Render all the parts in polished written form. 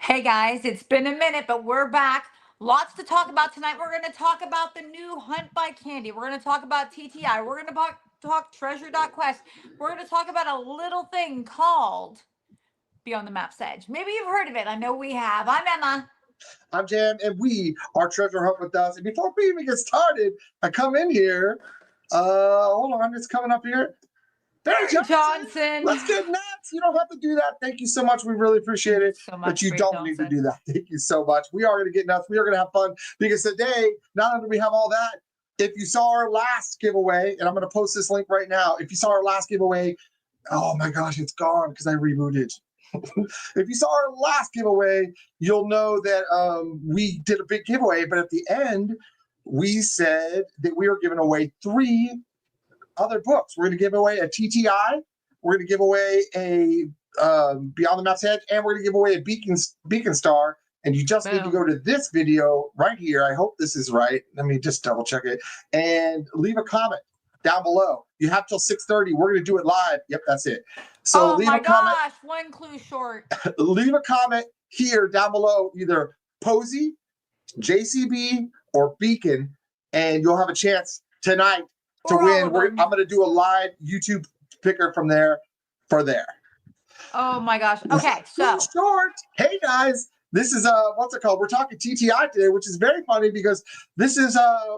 Hey guys, it's been a minute, but we're back. Lots to talk about tonight. We're going to talk about the new Hunt by Candy. We're going to talk about TTI. We're going to talk Trezor.Quest. We're going to talk about a little thing called Beyond the Map's Edge. Maybe you've heard of it. I know we have. I'm Emma. I'm Jam, and we are Treasure Hunt with us. And before we even get started, I come in here. Hold on, it's coming up here. Barry Johnson. Let's get nuts. You don't have to do that. Thank you so much. We really appreciate it. So much, but you Barry don't Johnson. need to do that. Thank you so much. We are going to get nuts. We are going to have fun because today, not only do we have all that, if you saw our last giveaway, and I'm going to post this link right now. If you saw our last giveaway, oh my gosh, it's gone because I rebooted. If you saw our last giveaway, you'll know that we did a big giveaway, but at the end, we said that we were giving away 3 other books. We're going to give away a TTI, we're going to give away a Beyond the Map's Edge, and we're going to give away a Beacon Star. And you just need to go to this video right here. I hope this is right. Let me just double check it and leave a comment down below. You have till 6:30. We're going to do it live. Yep, that's it. So leave a comment. Gosh, one clue short. Leave a comment here down below, either POSEY, JCB, or Beacon, and you'll have a chance tonight to win. I'm going to do a live YouTube picker from there for there. Oh my gosh. Okay, so short. Hey guys, this is what's it called? We're talking TTI today, which is very funny because this is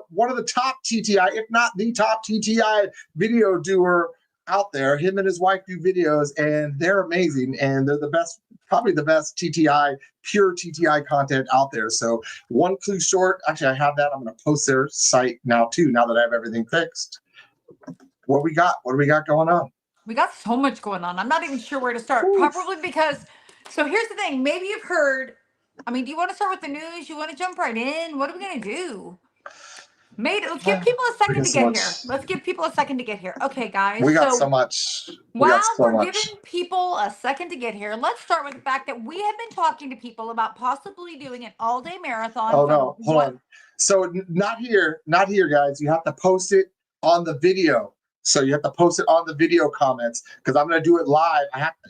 one of the top TTI, if not the top TTI video doer out there. Him and his wife do videos, and they're amazing, and they're the best, probably the best TTI, pure TTI content out there. So one clue short. Actually, I have that. I'm going to post their site now too. Now that I have everything fixed. What we got? What do we got going on? We got so much going on. I'm not even sure where to start. Probably because. So here's the thing. Maybe you've heard. I mean, do you want to start with the news? You want to jump right in? What are we going to do? Let's give people a second to get here. Let's give people a second to get here. Okay, guys. We got so much. While we're giving people a second to get here, let's start with the fact that we have been talking to people about possibly doing an all-day marathon. Oh, no. Hold on. So not here, guys. You have to post it on the video. So you have to post it on the video comments because I'm going to do it live.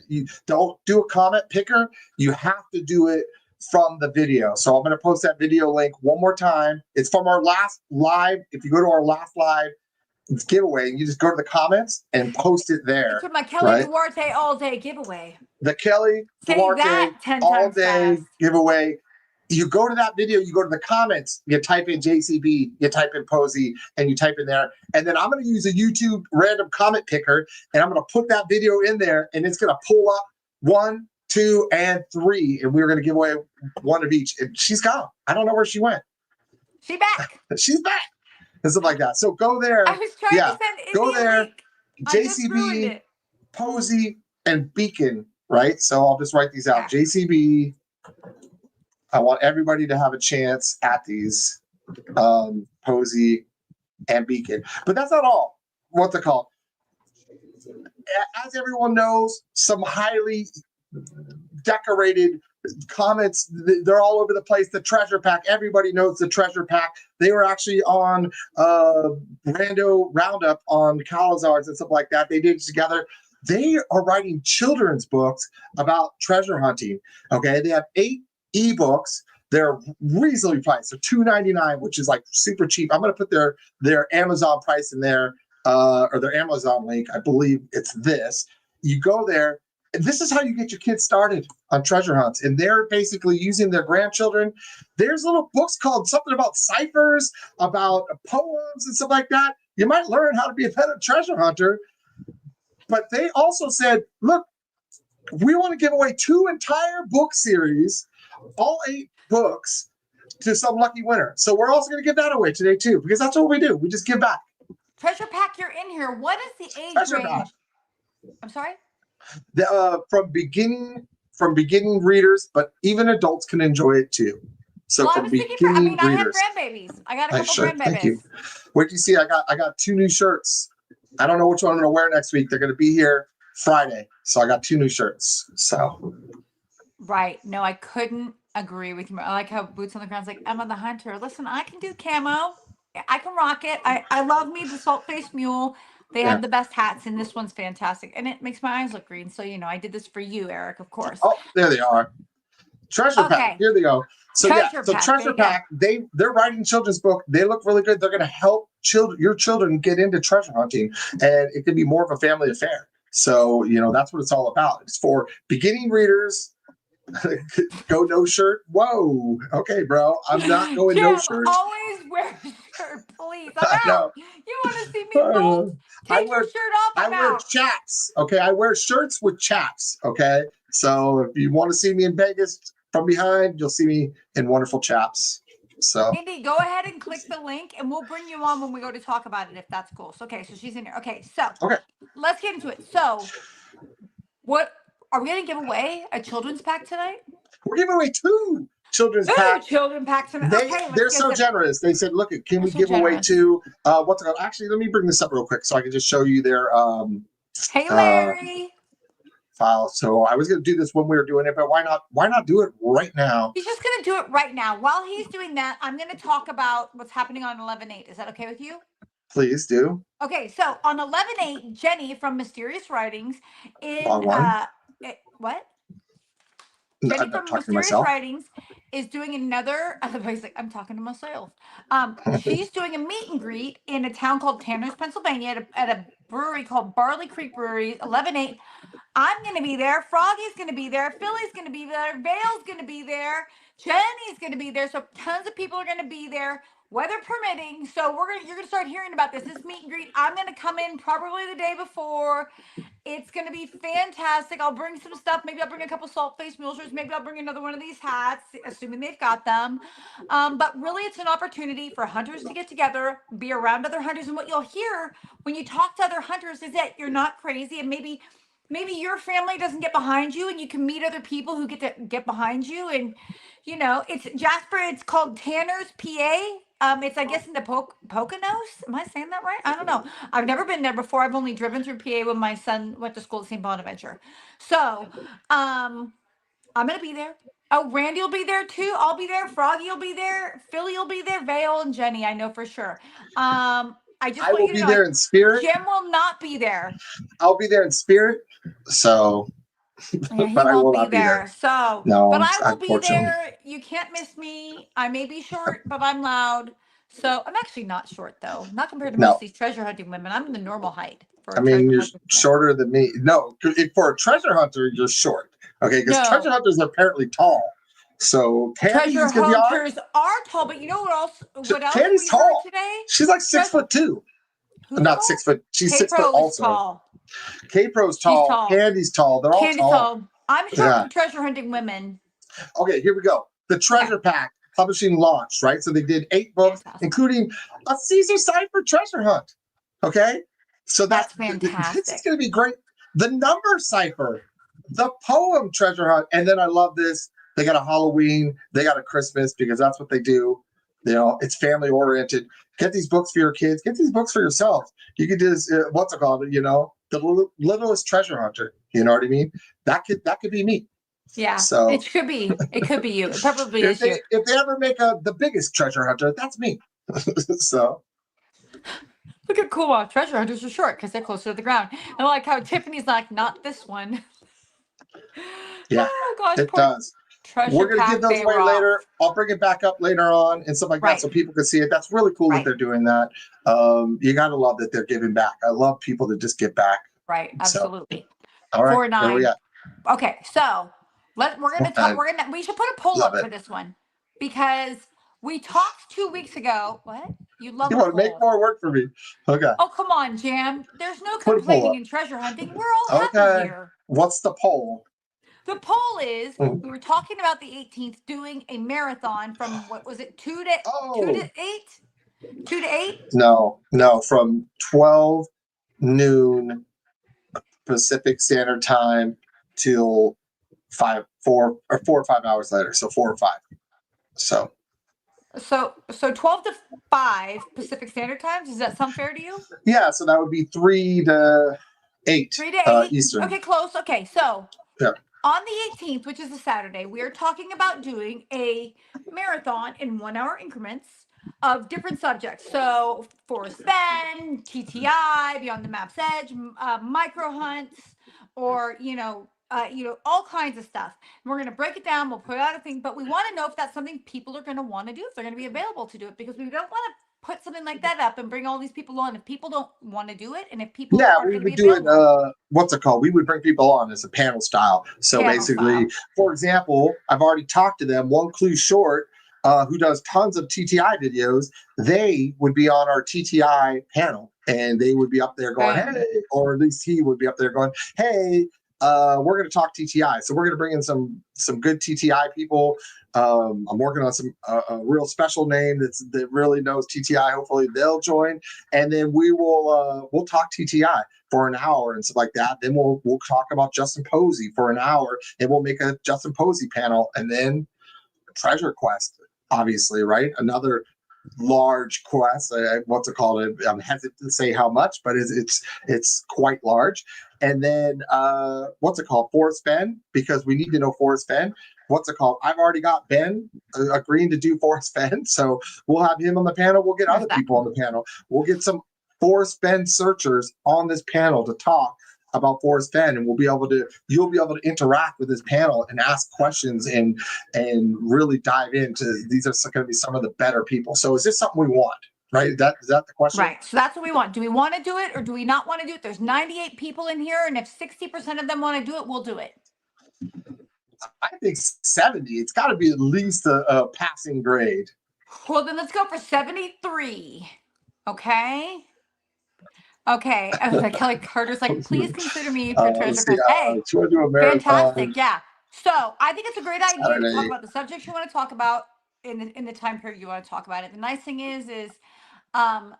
You don't do a comment picker. You have to do it from the video. So I'm going to post that video link one more time. It's from our last live. If you go to our last live giveaway, you just go to the comments and post it there. It's my Kelly Duarte all day giveaway. The Kelly Duarte all day giveaway. You go to that video, you go to the comments, you type in JCB, you type in POSEY, and you type in there. And then I'm going to use a YouTube random comment picker, and I'm going to put that video in there, and it's going to pull up 1, 2, and 3, and we're going to give away 1 of each. And she's gone. I don't know where she went. She's back. She's back. And stuff like that. So go there. I was trying to send go there. JCB, POSEY, and Beacon, right? So I'll just write these out. JCB. I want everybody to have a chance at these, POSEY and Beacon. But that's not all. What's it called? As everyone knows, some highly decorated comments, they're all over the place. The treasure pack, everybody knows the treasure pack. They were actually on Rando Roundup on Calazars and stuff like that. They did it together. They are writing children's books about treasure hunting. Okay, they have 8 eBooks. They're reasonably priced. They're $2.99, which is like super cheap. I'm going to put their Amazon price in there, or their Amazon link. I believe it's this. You go there, and this is how you get your kids started on treasure hunts. And they're basically using their grandchildren. There's little books called something about ciphers, about poems and stuff like that. You might learn how to be a better treasure hunter. But they also said, look, we want to give away 2 entire book series, all 8 books, to some lucky winner. So we're also going to give that away today too, because that's what we do. We just give back. Treasure pack, you're in here. What is the age range? Pack. I'm sorry? From beginning readers, but even adults can enjoy it too. So from beginning readers. I have grandbabies. I got a couple grandbabies. Thank you. What do you see? I got 2 new shirts. I don't know which one I'm going to wear next week. They're going to be here Friday. So I got 2 new shirts. So. Right. No, I couldn't agree with you. I like how Boots on the Ground's like, Emma the Hunter. Listen, I can do camo. I can rock it. I love me the salt-faced mule. They have the best hats, and this one's fantastic. And it makes my eyes look green. So, I did this for you, Eric, of course. Oh, there they are. Treasure Okay. Pack. Here they go. So Treasure so Pack, Treasure there you Pack. They're writing children's book. They look really good. They're going to help your children get into treasure hunting, and it can be more of a family affair. So that's what it's all about. It's for beginning readers. Go no shirt. Whoa. Okay, bro. I'm not going no Jim, shirt. always wear a shirt, please. I'm I out. know. You want to see me bolt? Take your shirt off. I'm I wear out. chaps. Okay, I wear shirts with chaps. Okay, so if you want to see me in Vegas from behind, you'll see me in wonderful chaps. So Andy, go ahead and click the link, and we'll bring you on when we go to talk about it, if that's cool. So, okay, so she's in here. Okay, so okay, let's get into it. So, what are we going to give away a children's pack tonight? we're giving away 2 children's Ooh, packs. children packs tonight. Okay, They're so generous. They said, "Look, can we give away 2? What's it called? Actually, let me bring this up real quick so I can just show you their Hey, Larry. File. So I was going to do this when we were doing it, but why not? Why not do it right now? He's just going to do it right now. While he's doing that, I'm going to talk about what's happening on 11/8. Is that okay with you? Please do. Okay, so on 11/8, Jenny from Mysterious Writings in what? Jenny from Mysterious Writings is doing another. Otherwise, like, I'm talking to myself. She's doing a meet and greet in a town called Tanners, Pennsylvania, at a brewery called Barley Creek Brewery. 11/8. I'm going to be there. Froggy's going to be there. Philly's going to be there. Vale's going to be there. Jenny's going to be there. So tons of people are going to be there, weather permitting. So you're going to start hearing about this meet and greet. I'm going to come in probably the day before. It's going to be fantastic. I'll bring some stuff. Maybe I'll bring a couple salt-faced mule shirts. Maybe I'll bring another one of these hats, assuming they've got them. But really, it's an opportunity for hunters to get together, be around other hunters. And what you'll hear when you talk to other hunters is that you're not crazy, and maybe your family doesn't get behind you, and you can meet other people who get behind you. And it's Jasper. It's called Tanner's PA. It's, I guess, in the Poconos. Am I saying that right? I don't know. I've never been there before. I've only driven through PA when my son went to school at St. Bonaventure. So, I'm gonna be there. Oh, Randy will be there too. I'll be there. Froggy will be there. Philly will be there. Vale and Jenny, I know for sure. I just want will you to be know, there in spirit. Jim will not be there. I'll be there in spirit. So, Yeah, he but I will won't be not be there. there. So, No, but I will be unfortunately. there. You can't miss me. I may be short, but I'm loud. So I'm actually not short though. Not compared to most No, of these treasure hunting women. I'm the normal height for I a treasure mean you're hunter. shorter than me. No, for a treasure hunter, you're short. Okay, because treasure No, hunters are apparently tall. So treasure Candy's gonna be all right. hunters are tall, but you know what else? What else Candy's we heard tall. today? She's like Treasure. 6'2". Who's Not tall? 6 foot. She's 6 foot K-Pro is also. tall. K-Pro's She's tall. tall. Candy's tall. They're all Candy's tall. tall. I'm short Yeah. for treasure hunting women. Okay, here we go. The Treasure Pack publishing launched, right? So they did 8 books, Fantastic. including a Caesar Cipher treasure hunt. Okay, so That's this fantastic. is going to be great. The number cipher, the poem treasure hunt, and then I love this. They got a Halloween, they got a Christmas, because that's what they do. It's family oriented. Get these books for your kids. Get these books for yourself. You could do this. What's it called? The littlest treasure hunter. You know what I mean? That could be me. Yeah, so it could be you. It probably is you. If they ever make the biggest treasure hunter, that's me. So Look at cool. Treasure hunters are short because they're closer to the ground. I like how Tiffany's like, not this one. Yeah, oh gosh, it does. Treasure We're gonna give those away later. I'll bring it back up later on and stuff like that, so people can see it. That's really cool that they're doing that. You gotta love that they're giving back. I love people that just give back. Right, absolutely. So, all right, where we at? Okay, so we should put a poll up for this one, because we talked 2 weeks ago. What? You want to make more work for me? Okay. Oh, come on, Jam. There's no complaining in treasure hunting. We're all happy here. What's the poll? The poll is, we were talking about the 18th doing a marathon from, what was it, 2 to 8? 2 to 8? No, from 12 noon Pacific Standard Time till 4 or 5 hours later. So 4 or 5. So 12 to 5 Pacific Standard Time. Does that sound fair to you? Yeah, so that would be 3 to 8. 3 to 8 Eastern. Okay, close. Okay, so on the 18th, which is a Saturday, we are talking about doing a marathon in 1 hour increments of different subjects. So Forest Bend, TTI, Beyond the Map's Edge, micro hunts, or all kinds of stuff. And we're going to break it down. We'll put out a thing, but we want to know if that's something people are going to want to do, if they're going to be available to do it, because we don't want to put something like that up and bring all these people on if people don't want to do it, and if people aren't we going to be would do it. available. What's it called? We would bring people on as a panel style. So basically, for example, I've already talked to them. One Clue Short, who does tons of TTI videos, they would be on our TTI panel, and they would be up there going, hey, or at least he would be up there going, hey, we're going to talk TTI. So we're going to bring in some good TTI people. I'm working on a real special name that really knows TTI. Hopefully they'll join, and then we'll talk TTI for an hour and stuff like that. Then we'll talk about Justin Posey for an hour, and we'll make a Justin Posey panel, and then Trezor.Quest, obviously, right? Another large quest. What's it called? I'm hesitant to say how much, but it's quite large. And then what's it called? Forrest Ben, because we need to know Forrest Ben. What's it called? I've already got Ben agreeing to do Forrest Ben, so we'll have him on the panel. We'll get other people on the panel. We'll get some Forrest Ben searchers on this panel to talk about Forrest Ben, and you'll be able to interact with this panel and ask questions and really dive into. These are going to be some of the better people. So is this something we want? Right? Is that the question? Right. So that's what we want. Do we want to do it or do we not want to do it? There's 98 people in here, and if 60% of them want to do it, we'll do it. I think 70. It's got to be at least a passing grade. Well, then let's go for 73. Okay. Okay. Kelly Carter's like, please consider me for Trezor.Quest. Hey, fantastic. Yeah. So I think it's a great idea to talk about the subjects you want to talk about in the time period you want to talk about it. The nice thing is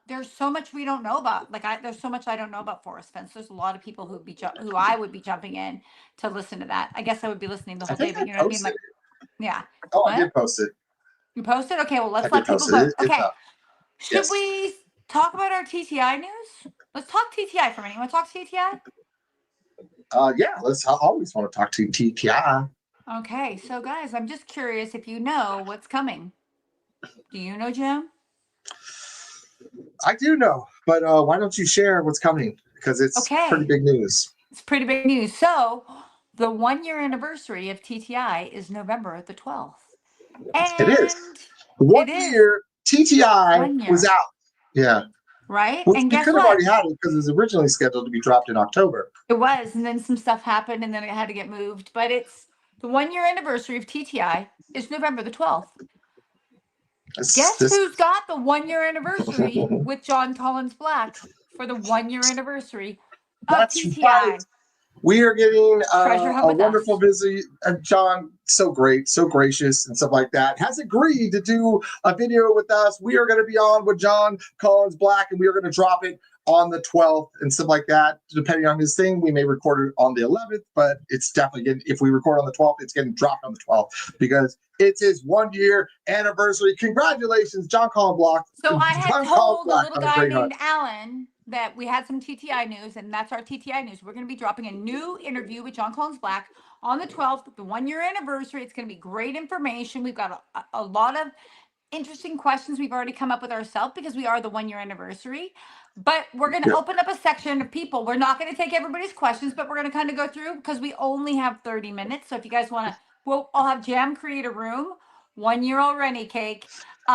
there's so much we don't know about. There's so much I don't know about Forrest Fence. There's a lot of people who I would be jumping in to listen to that. I guess I would be listening the whole day, but you know what I mean? Like, yeah. Oh, what? I did post it. You posted? Okay, well, let's let people vote. Okay. Should we talk about our TTI news? Let's talk TTI for a minute. You want to talk TTI? Yeah, I always want to talk to TTI. Okay, so guys, I'm just curious if you know what's coming. Do you know, Jim? I do know, but why don't you share what's coming? Because it's pretty big news. It's pretty big news. So the 1-year anniversary of TTI is November the 12th. And it is. 1 year TTI was out. Yeah. Right? Which and we could have already had it because it was originally scheduled to be dropped in October. It was, and then some stuff happened, and then it had to get moved. But it's the 1-year anniversary of TTI is November the 12th. Guess who's got the 1-year anniversary with John Collins Black for the 1-year anniversary of TTI? Right. We are getting a wonderful visit. John, so great, so gracious, and stuff like that, has agreed to do a video with us. We are going to be on with John Collins Black, and we are going to drop it on the 12th and stuff like that. Depending on his thing, we may record it on the 11th, but it's definitely getting, if we record on the 12th, it's getting dropped on the 12th because it's his 1-year anniversary. Congratulations, John Collins Black. So I had told a little guy named Alan that we had some TTI news, and that's our TTI news. We're going to be dropping a new interview with John Collins Black on the 12th, the 1-year anniversary. It's going to be great information. We've got a lot of interesting questions we've already come up with ourselves because we are the 1-year anniversary. But we're going to open up a section of people. We're not going to take everybody's questions, but we're going to kind of go through because we only have 30 minutes. So if you guys want to, I'll have Jam create a room. 1 year already, Cake.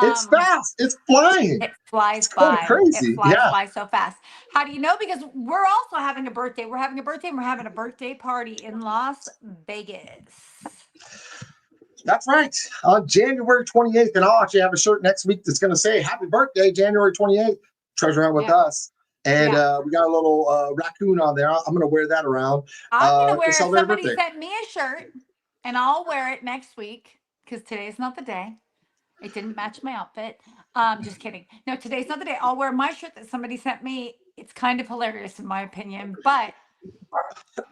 It's fast. It's flying. It flies by. Crazy. It flies by so fast. How do you know? Because we're also having a birthday. We're having a birthday, and we're having a birthday party in Las Vegas. That's right. On January 28th, and I'll actually have a shirt next week that's going to say "Happy Birthday, January 28th." Treasure Hunt with us. And we got a little raccoon on there. I'm going to wear that around. I'm going to wear it. Somebody sent me a shirt, and I'll wear it next week because today's not the day. It didn't match my outfit. Just kidding. No, today's not the day. I'll wear my shirt that somebody sent me. It's kind of hilarious in my opinion, but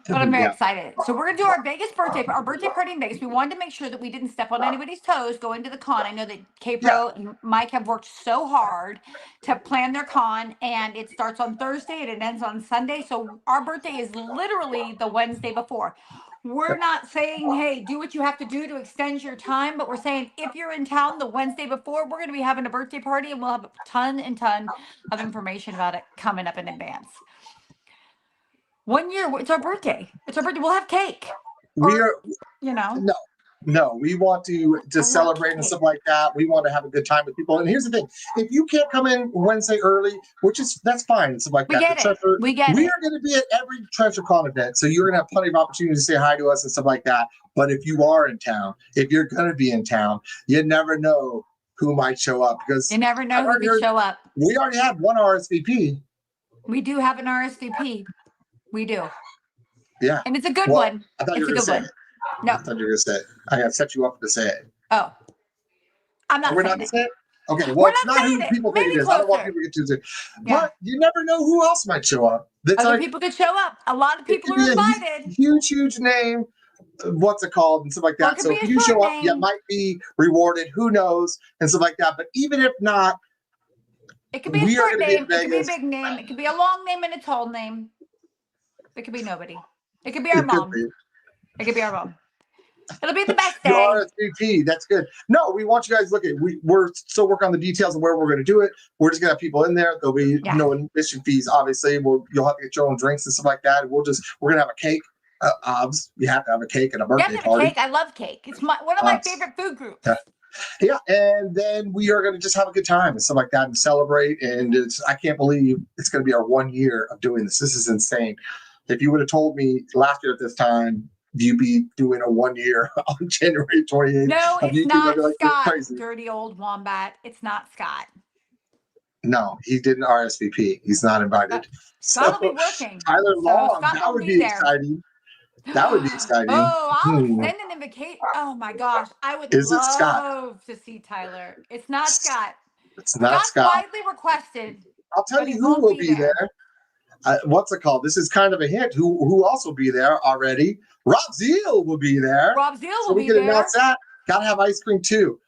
I'm very excited. So we're going to do our birthday party in Vegas. We wanted to make sure that we didn't step on anybody's toes going to the con. I know that K-Pro and Mike have worked so hard to plan their con, and it starts on Thursday and it ends on Sunday. So our birthday is literally the Wednesday before. We're not saying, hey, do what you have to do to extend your time, but we're saying if you're in town the Wednesday before, we're going to be having a birthday party, and we'll have a ton of information about it coming up in advance. 1 year, it's our birthday. We'll have cake. We are, you know. no, we want to celebrate and stuff like that. We want to have a good time with people. And here's the thing: if you can't come in Wednesday early, that's fine and stuff like that. We get it. We are going to be at every TrezorCon event, so you're going to have plenty of opportunity to say hi to us and stuff like that. But if you are in town, if you're going to be in town, you never know who might show up, because you never know who could show up. We already have one RSVP. We do have an RSVP. We do. Yeah, and it's a good one. I thought you were going to say it. No, I thought you were going to say it. I have set you up to say it. Oh, I'm not. We're not going to say it. Okay, well, it's not who people think it is. I don't want people to get too sick. But you never know who else might show up. Other people could show up. A lot of people are invited. Huge name. What's it called and stuff like that. So if you show up, you might be rewarded. Who knows and stuff like that. But even if not, it could be a short name. It could be a big name. It could be a long name and a tall name. It could be nobody. It could be our mom. It could be our mom. It'll be the best day. RSVP, that's good. No, we want you guys to look at. We're still working on the details of where we're going to do it. We're just going to have people in there. There'll be no admission fees. Obviously, you'll have to get your own drinks and stuff like that. We're going to have a cake. Obs, you have to have a cake and a birthday party. Cake. I love cake. It's one of my favorite food groups. Yeah, and then we are going to just have a good time and stuff like that and celebrate. And I can't believe it's going to be our 1 year of doing this. This is insane. If you would have told me last year at this time, you'd be doing a 1 year on January 28th. No, it's not Scott, dirty old wombat. It's not Scott. No, he didn't RSVP. He's not invited. Scott will be working. Tyler Long, that would be exciting. That would be exciting. Oh, I'll send an invitation. Oh my gosh, I would love to see Tyler. It's not Scott. It's not Scott. Widely requested. I'll tell you who will be there. What's it called? This is kind of a hint. Who also be there already? Rob Zeal will be there. Rob Zeal will be there. So we can announce that. Gotta have ice cream too.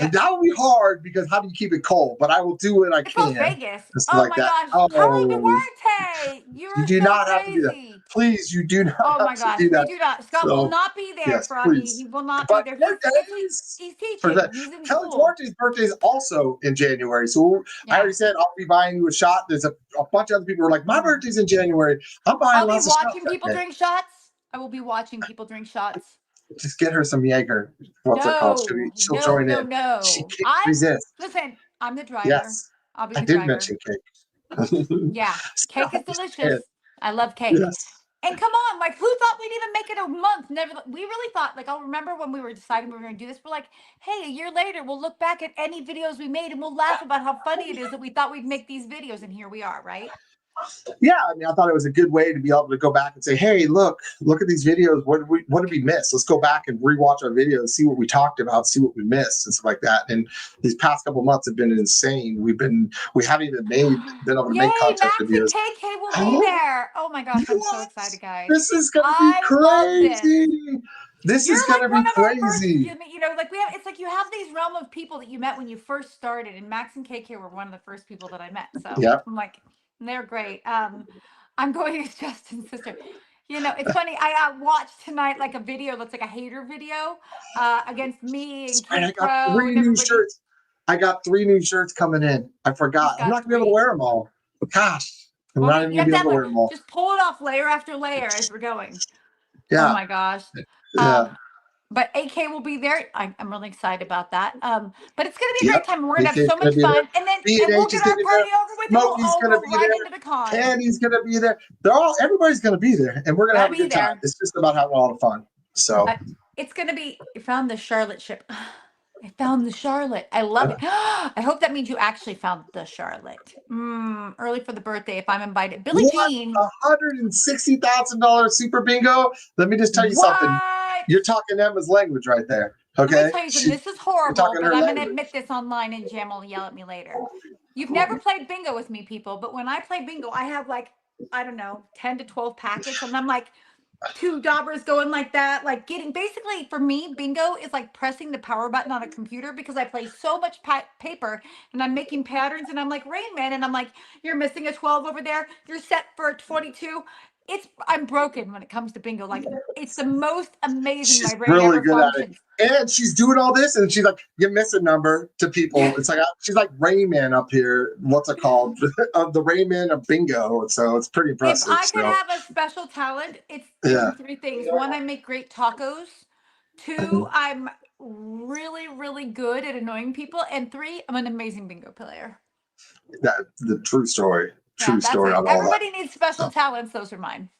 And that will be hard because how do you keep it cold? But I will do what I can. Vegas. Oh my gosh. Kelly Duarte. You do not have to do that. Please, you do not. Oh my gosh. You do not. Scott will not be there, Froggy. He will not be there. He's teaching. He's in Kelly Duarte's birthday is also in January. So I already said I'll be buying you a shot. There's a bunch of other people who are like, my birthday's in January. I'm buying lots of shots. I'll be watching people drink shots. I will be watching people drink shots. Just get her some Jaeger. What's it called? She'll join in. No. She can't resist. Listen, I'm the driver. Yes. I'll be the I driver. did mention cake. Yeah. Cake is delicious. I love cake. Yes. And come on, like, who thought we'd even make it a month? We really thought, like, I'll remember when we were deciding we were going to do this. We're like, hey, a year later, we'll look back at any videos we made and we'll laugh about how funny it is that we thought we'd make these videos. And here we are, right? Yeah, I mean, I thought it was a good way to be able to go back and say, hey, look at these videos. What did we miss? Let's go back and rewatch our videos, see what we talked about, see what we missed, and stuff like that. And these past couple months have been insane. We haven't even been able to make content videos. KK will be there. Oh my gosh, I'm so excited, guys. This is gonna be crazy. This is gonna be crazy. It's like you have these realm of people that you met when you first started, and Max and KK were one of the first people that I met. So I'm like, they're great. I'm going as Justin's sister. It's funny. I watched tonight like a video that's like a hater video against me and I got 3 new shirts. I got 3 new shirts coming in. I forgot. I'm not gonna be able to wear them all. Gosh, I'm not even gonna be able to wear them all. Just pull it off layer after layer as we're going. Yeah. Oh my gosh. Yeah. But AK will be there. I'm really excited about that. But it's going to be a great time. We're going to have so much fun. And then we'll get our party over with. Smokey's going to be there. Into the con. Kenny's going to be there. Everybody's going to be there. And we're going to have a good time. It's just about having a lot of fun. So it's going to be, I found the Charlotte ship. I found the Charlotte. I love it. I hope that means you actually found the Charlotte. Early for the birthday if I'm invited. Billie Jean. $160,000 super bingo. Let me just tell you something. You're talking Emma's language right there. Okay. Let me tell you something. This is horrible, but I'm going to admit this online and Jam will yell at me later. You've never played bingo with me, people, but when I play bingo, I have like, I don't know, 10 to 12 packets, and I'm like, 2 daubers going like that, like basically for me, bingo is like pressing the power button on a computer because I play so much paper and I'm making patterns and I'm like Rain Man and I'm like, you're missing a 12 over there. You're set for a 22. I'm broken when it comes to bingo. Like it's the most amazing my brain ever functions. And she's doing all this, and she's like, you miss a number to people. It's like she's like Rayman up here. What's it called? Of the Rayman of bingo. So it's pretty impressive. If I could have a special talent, it's in three things. One, I make great tacos. Two, I'm really, really good at annoying people. And three, I'm an amazing bingo player. The true story. True story on all Everybody needs special talents. Those are mine.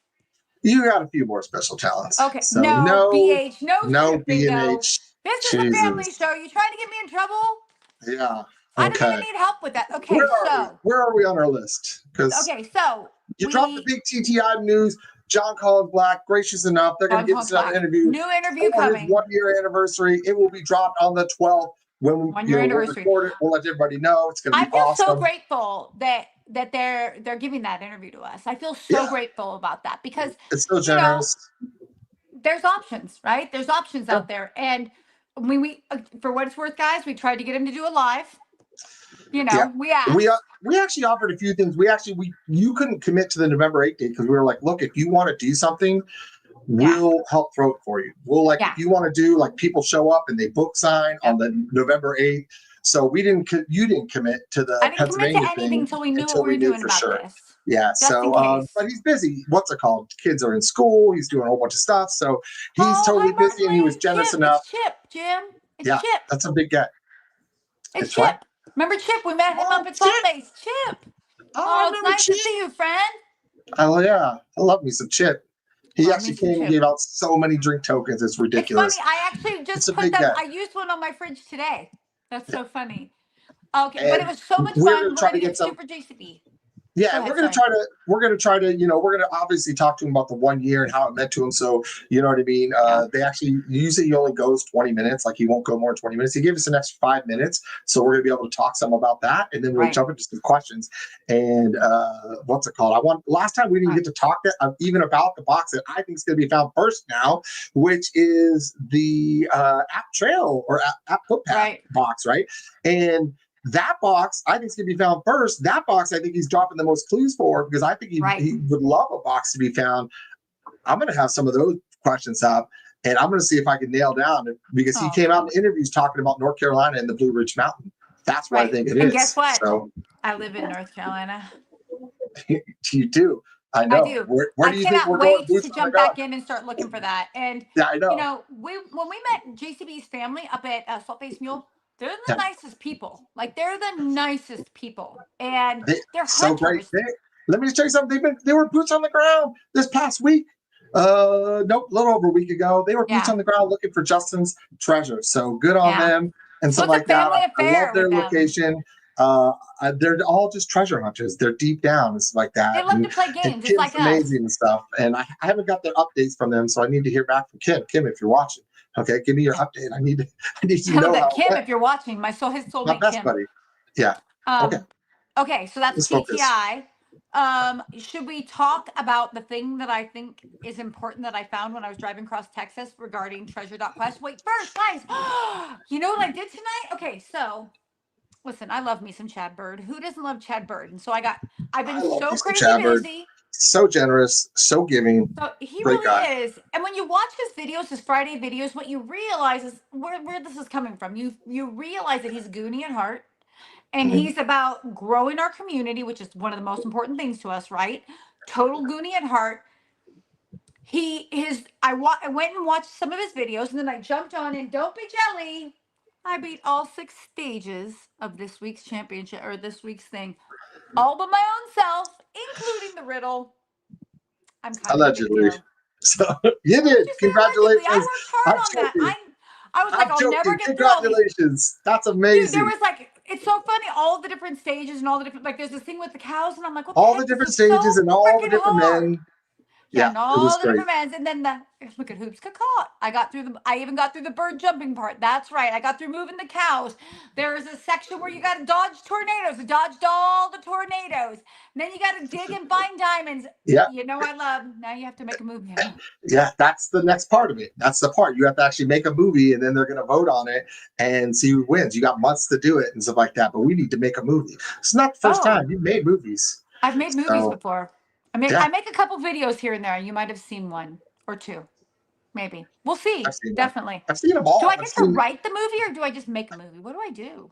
You got a few more special talents. Okay. So no BH. No bingo. BH. This is a family show. You trying to get me in trouble? Yeah. I don't even need help with that. Okay. Where are we on our list? So you dropped the big TTI news. John Collins Black, gracious enough, they're going to give us another interview. New interview coming. 1 year anniversary. It will be dropped on the 12th. When we record it, we'll let everybody know. It's going to be awesome. I feel so grateful that they're giving that interview to us. I feel so grateful about that because it's so generous. There's options, right? There's options out there, and we for what it's worth, guys, we tried to get him to do a live. We asked. We actually offered a few things. You couldn't commit to the November 8th date because we were like, look, if you want to do something, we'll help throw it for you. We'll if you want to do people show up and they book sign on the November 8th. So you didn't commit to the Pennsylvania commit to anything until we knew what we were doing about this. Yeah. So, but he's busy. What's it called? Kids are in school. He's doing a whole bunch of stuff. So he's totally busy, and he was generous enough. It's Chip, Jim. It's Chip. That's a big get. It's Chip. What? Remember Chip? We met him up at Salt Base. Chip. Oh, it's nice to see you, friend. Oh yeah, I love me some Chip. He actually came and gave out so many drink tokens. It's ridiculous. It's funny. I actually just put them. I used one on my fridge today. That's so funny. Okay, but it was so much fun. We're going to get Super JCB. Yeah, we're gonna try to, we're gonna obviously talk to him about the 1 year and how it meant to him. So you know what I mean. They actually usually he only goes 20 minutes, like he won't go more than 20 minutes. He gave us an extra 5 minutes, so we're gonna be able to talk some about that, and then we'll jump into some questions. And what's it called? Last time we didn't get to talk even about the box that I think is gonna be found first now, which is the app trail or app footpath box, right? And that box, I think, is going to be found first. That box, I think he's dropping the most clues for because I think he would love a box to be found. I'm going to have some of those questions up, and I'm going to see if I can nail down it because he came out in interviews talking about North Carolina and the Blue Ridge Mountain. That's what I think it is. And guess what? So, I live in North Carolina. You do. I know. I do. Where do you think we're going? To jump back in and start looking for that. And I know. When we met JCB's family up at Salt Base Mule, they're the nicest people. They're the nicest people, and they're so great. Let me just tell you something. They were boots on the ground this past week. A little over a week ago. They were boots on the ground looking for Justin's treasure. So good on them and stuff like that. I love their location. They're all just treasure hunters. They're deep down and stuff like that. They love to play games. It's like amazing and stuff. And I haven't got their updates from them, so I need to hear back from Kim. Kim, if you're watching. Okay, give me your update. I need to know that Kim, if you're watching, his soulmate my best Kim. buddy. Yeah. Okay, so that's TTI. Should we talk about the thing that I think is important that I found when I was driving across Texas regarding Trezor.Quest? Wait, first, guys, you know what I did tonight? Okay, so listen, I love me some Chad Bird. Who doesn't love Chad Bird? And so I've been so crazy busy. So generous, so giving. So he really is. And when you watch his videos, his Friday videos, what you realize is where this is coming from. You realize that he's a Goonie at heart, and he's about growing our community, which is one of the most important things to us, right? Total Goonie at heart. I went and watched some of his videos, and then I jumped on, and don't be jelly, I beat all 6 stages of this week's championship or this week's thing, all by my own self, including the riddle. I'm kind allegedly. So you did. Congratulations. I worked hard on that. I was like, I'll never get Congratulations. That's amazing. Dude, there was it's so funny, all the different stages and all the different, there's this thing with the cows, and I'm like, what all the different stages and all the different men. Yeah, and all the different men's, and then look at Hoops Cacot. I even got through the bird jumping part. That's right. I got through moving the cows. There is a section where you got to dodge tornadoes. I dodged all the tornadoes. And then you got to dig and find diamonds. Yeah. You know I love. Now you have to make a movie. Yeah, that's the next part of it. That's the part. You have to actually make a movie, and then they're going to vote on it and see who wins. You got months to do it and stuff like that, but we need to make a movie. It's not the first time. You've made movies. I've made movies before. I make a couple videos here and there. You might have seen one or two. Maybe. We'll see. Definitely. I've seen them all. Do I get to write the movie or do I just make a movie? What do I do?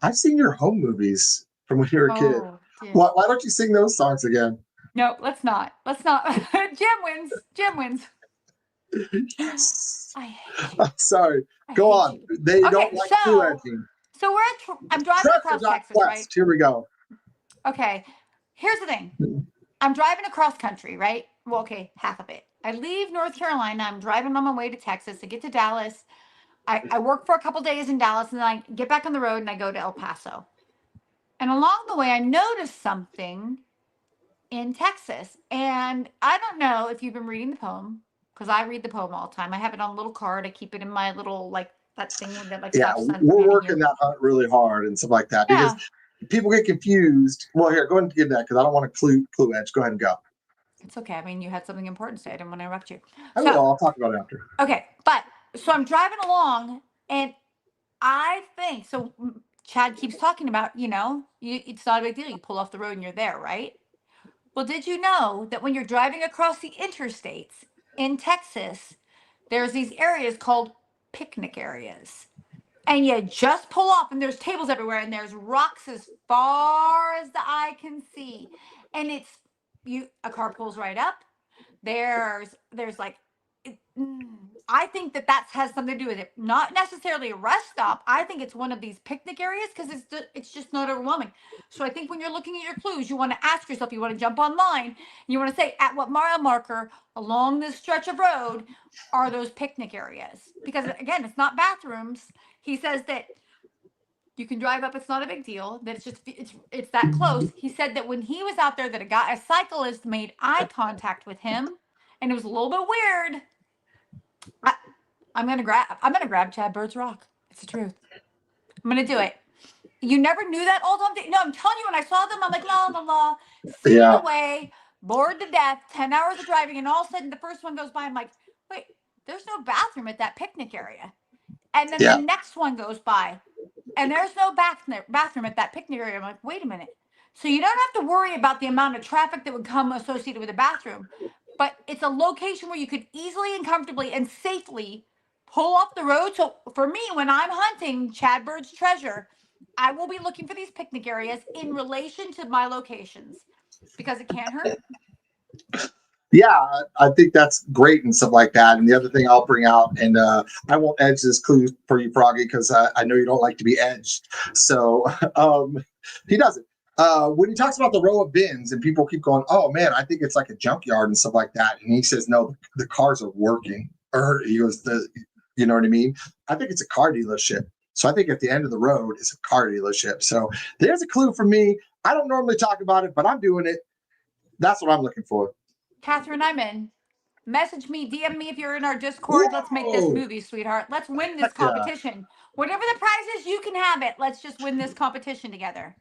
I've seen your home movies from when you were a kid. Why don't you sing those songs again? No, let's not. Jim wins. Jim wins. Yes. I hate you. I'm sorry. Go on. They don't like clue edging. So I'm driving across Texas, right? Here we go. Okay. Here's the thing. I'm driving across country, right? Well, okay, half of it. I leave North Carolina. I'm driving on my way to Texas. I get to Dallas. I work for a couple days in Dallas, and then I get back on the road and I go to El Paso. And along the way, I noticed something in Texas. And I don't know if you've been reading the poem, because I read the poem all the time. I have it on a little card. I keep it in my little, like, that thing that, like, yeah, we're working that hunt really hard and stuff like that. Because people get confused. Well, here, go ahead and get that, because I don't want to clue edge. Go ahead and go. It's okay. I mean, you had something important to say. I didn't want to interrupt you. I'll talk about it after. Okay. But so I'm driving along, and I think so. Chad keeps talking about, it's not a big deal. You pull off the road and you're there, right? Well, did you know that when you're driving across the interstates in Texas, there's these areas called picnic areas? And you just pull off, and there's tables everywhere, and there's rocks as far as the eye can see. And a car pulls right up. There's like, I think that has something to do with it. Not necessarily a rest stop. I think it's one of these picnic areas because it's just not overwhelming. So I think when you're looking at your clues, you want to ask yourself, you want to jump online, and you want to say, at what mile marker along this stretch of road are those picnic areas? Because again, it's not bathrooms. He says that you can drive up. It's not a big deal. That it's that close. He said that when he was out there, that a cyclist made eye contact with him, and it was a little bit weird. I'm gonna grab Chad Bird's rock. It's the truth. I'm gonna do it. You never knew that all the time. No, I'm telling you, when I saw them, I'm like, la la la, speeding away, bored to death, 10 hours of driving, and all of a sudden the first one goes by. I'm like, wait, there's no bathroom at that picnic area. And then the next one goes by, and there's no bathroom at that picnic area. I'm like, wait a minute. So you don't have to worry about the amount of traffic that would come associated with a bathroom, but it's a location where you could easily and comfortably and safely pull off the road. So for me, when I'm hunting Chad Bird's treasure, I will be looking for these picnic areas in relation to my locations, because it can't hurt. Yeah, I think that's great and stuff like that. And the other thing I'll bring out, and I won't edge this clue for you, Froggy, because I know you don't like to be edged. So he doesn't. When he talks about the row of bins, and people keep going, oh man, I think it's like a junkyard and stuff like that. And he says, no, the cars are working. Or he goes, you know what I mean? I think it's a car dealership. So I think at the end of the road is a car dealership. So there's a clue for me. I don't normally talk about it, but I'm doing it. That's what I'm looking for. Catherine, I'm in. Message me, DM me if you're in our Discord. Whoa. Let's make this movie, sweetheart. Let's win this competition. Yeah. Whatever the prize is, you can have it. Let's just win this competition together.